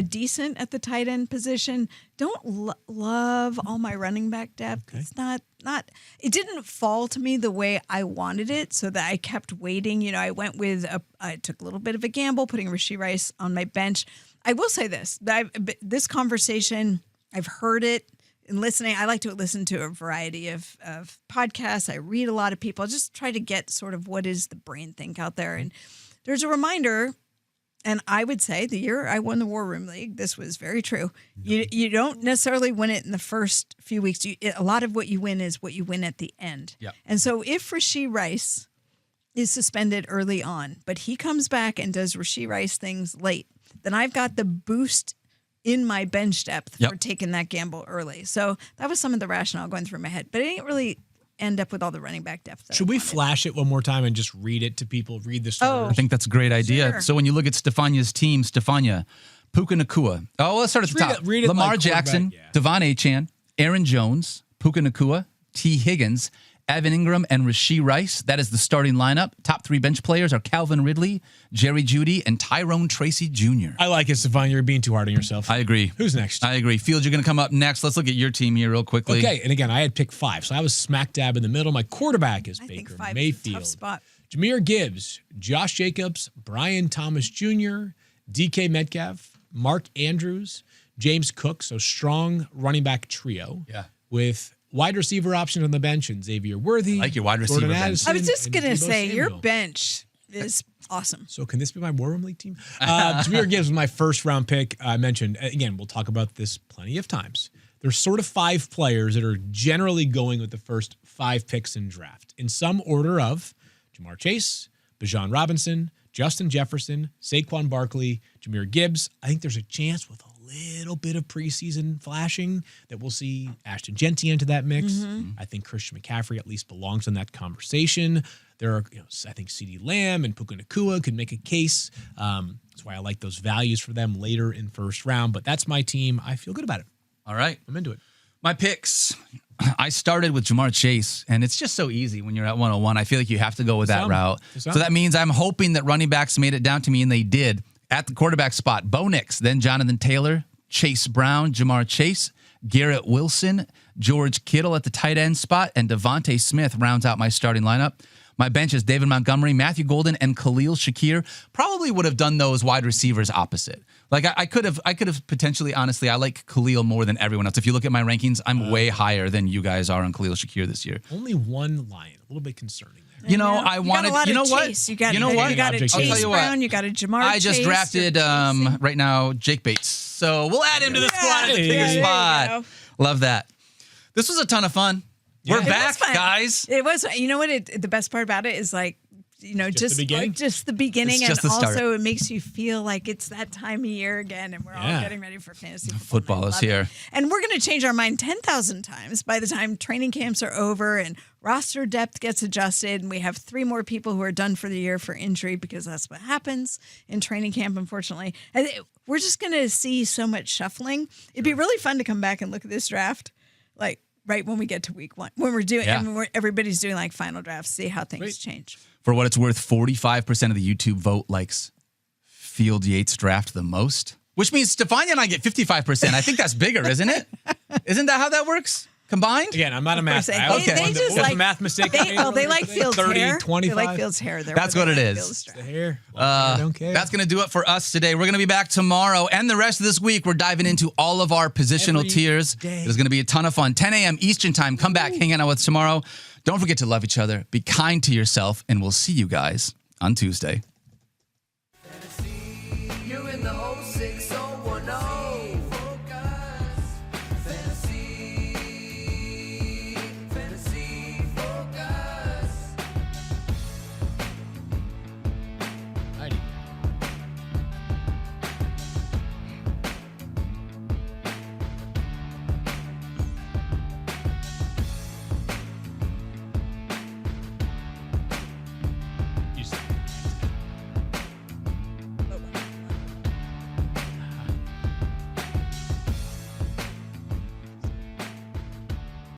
Decent at the tight end position. Don't love all my running back depth. Okay. It's not. It didn't fall to me the way I wanted it, so that I kept waiting. I went with I took a little bit of a gamble, putting Rashee Rice on my bench. I will say this: this conversation, I've heard it in listening. I like to listen to a variety of podcasts. I read a lot of people. I just try to get sort of what is the brain think out there. And there's a reminder. And I would say the year I won the War Room League, this was very true. You don't necessarily win it in the first few weeks. A lot of what you win is what you win at the end. Yep. And so if Rashee Rice is suspended early on, but he comes back and does Rashee Rice things late, then I've got the boost in my bench depth for taking that gamble early. So that was some of the rationale going through my head. But it didn't really end up with all the running back depth. Should we flash it one more time and just read it to people? Read the starters. I think that's a great idea. Sure. So when you look at Stephania's team, Stephania, Puka Nacua. Oh, let's start at the top. Read it Lamar like Jackson, Devon Achane, Aaron Jones, Puka Nacua, T. Higgins, Evan Ingram, and Rashee Rice. That is the starting lineup. Top 3 bench players are Calvin Ridley, Jerry Jeudy, and Tyrone Tracy Jr. I like it, Stephania. You're being too hard on yourself. I agree. Who's next? I agree. Field, you're going to come up next. Let's look at your team here real quickly. Okay, and again, I had pick 5, so I was smack dab in the middle. My quarterback is Baker Mayfield. Tough spot. Jahmyr Gibbs, Josh Jacobs, Brian Thomas Jr., DK Metcalf, Mark Andrews, James Cook. So strong running back trio. Yeah. With wide receiver option on the bench and Xavier Worthy. I like your wide receiver Jordan bench. Addison, I was just going to say, Samuel. your bench is awesome. So can this be my War Room League team? Jahmyr Gibbs was my first round pick. I mentioned, again, we'll talk about this plenty of times. There's sort of 5 players that are generally going with the first 5 picks in draft. In some order of Jamar Chase, Bijan Robinson, Justin Jefferson, Saquon Barkley, Jahmyr Gibbs. I think there's a chance with a little bit of preseason flashing that we'll see Ashton Genty into that mix. Mm-hmm. I think Christian McCaffrey at least belongs in that conversation. There are, I think CeeDee Lamb and Puka Nacua could make a case. That's why I like those values for them later in first round. But that's my team. I feel good about it. All right. I'm into it. My picks. I started with Jamar Chase, and it's just so easy when you're at 101. I feel like you have to go with that route. So that means I'm hoping that running backs made it down to me, and they did. At the quarterback spot, Bo Nix, then Jonathan Taylor, Chase Brown, Jamar Chase, Garrett Wilson, George Kittle at the tight end spot, and Devontae Smith rounds out my starting lineup. My bench is David Montgomery, Matthew Golden, and Khalil Shakir. Probably would have done those wide receivers opposite. Like I could have potentially, honestly, I like Khalil more than everyone else. If you look at my rankings, I'm way higher than you guys are on Khalil Shakir this year. Only one Lion, a little bit concerning there. You know, I wanted. You know what? You got a Chase Brown. You got a Jamar. I just drafted right now Jake Bates, so we'll add him to the squad at the bigger spot. Love that. This was a ton of fun. We're back, guys. It was. You know what? The best part about it is like, just the beginning, and also it makes you feel like it's that time of year again, and we're all getting ready for fantasy football. Football is here, and we're going to change our mind 10,000 times by the time training camps are over and roster depth gets adjusted, and we have 3 more people who are done for the year for injury, because that's what happens in training camp, unfortunately. And we're just going to see so much shuffling. It'd be really fun to come back and look at this draft, like right when we get to week 1, when we're doing, everybody's doing like final drafts, see how things change. For what it's worth, 45% of the YouTube vote likes Field Yates draft the most, which means Stephania and I get 55%. I think that's bigger, isn't it? Isn't that how that works? Combined? Again, I'm not a math guy. They just like a math mistake. They like Field's 30, hair. 25. They like Field's hair. That's what it is. The hair. I don't care. That's going to do it for us today. We're going to be back tomorrow and the rest of this week. We're diving into all of our positional tiers. It's going to be a ton of fun. 10 a.m. Eastern time. Come back, hang out with us tomorrow. Don't forget to love each other, be kind to yourself, and we'll see you guys on Tuesday.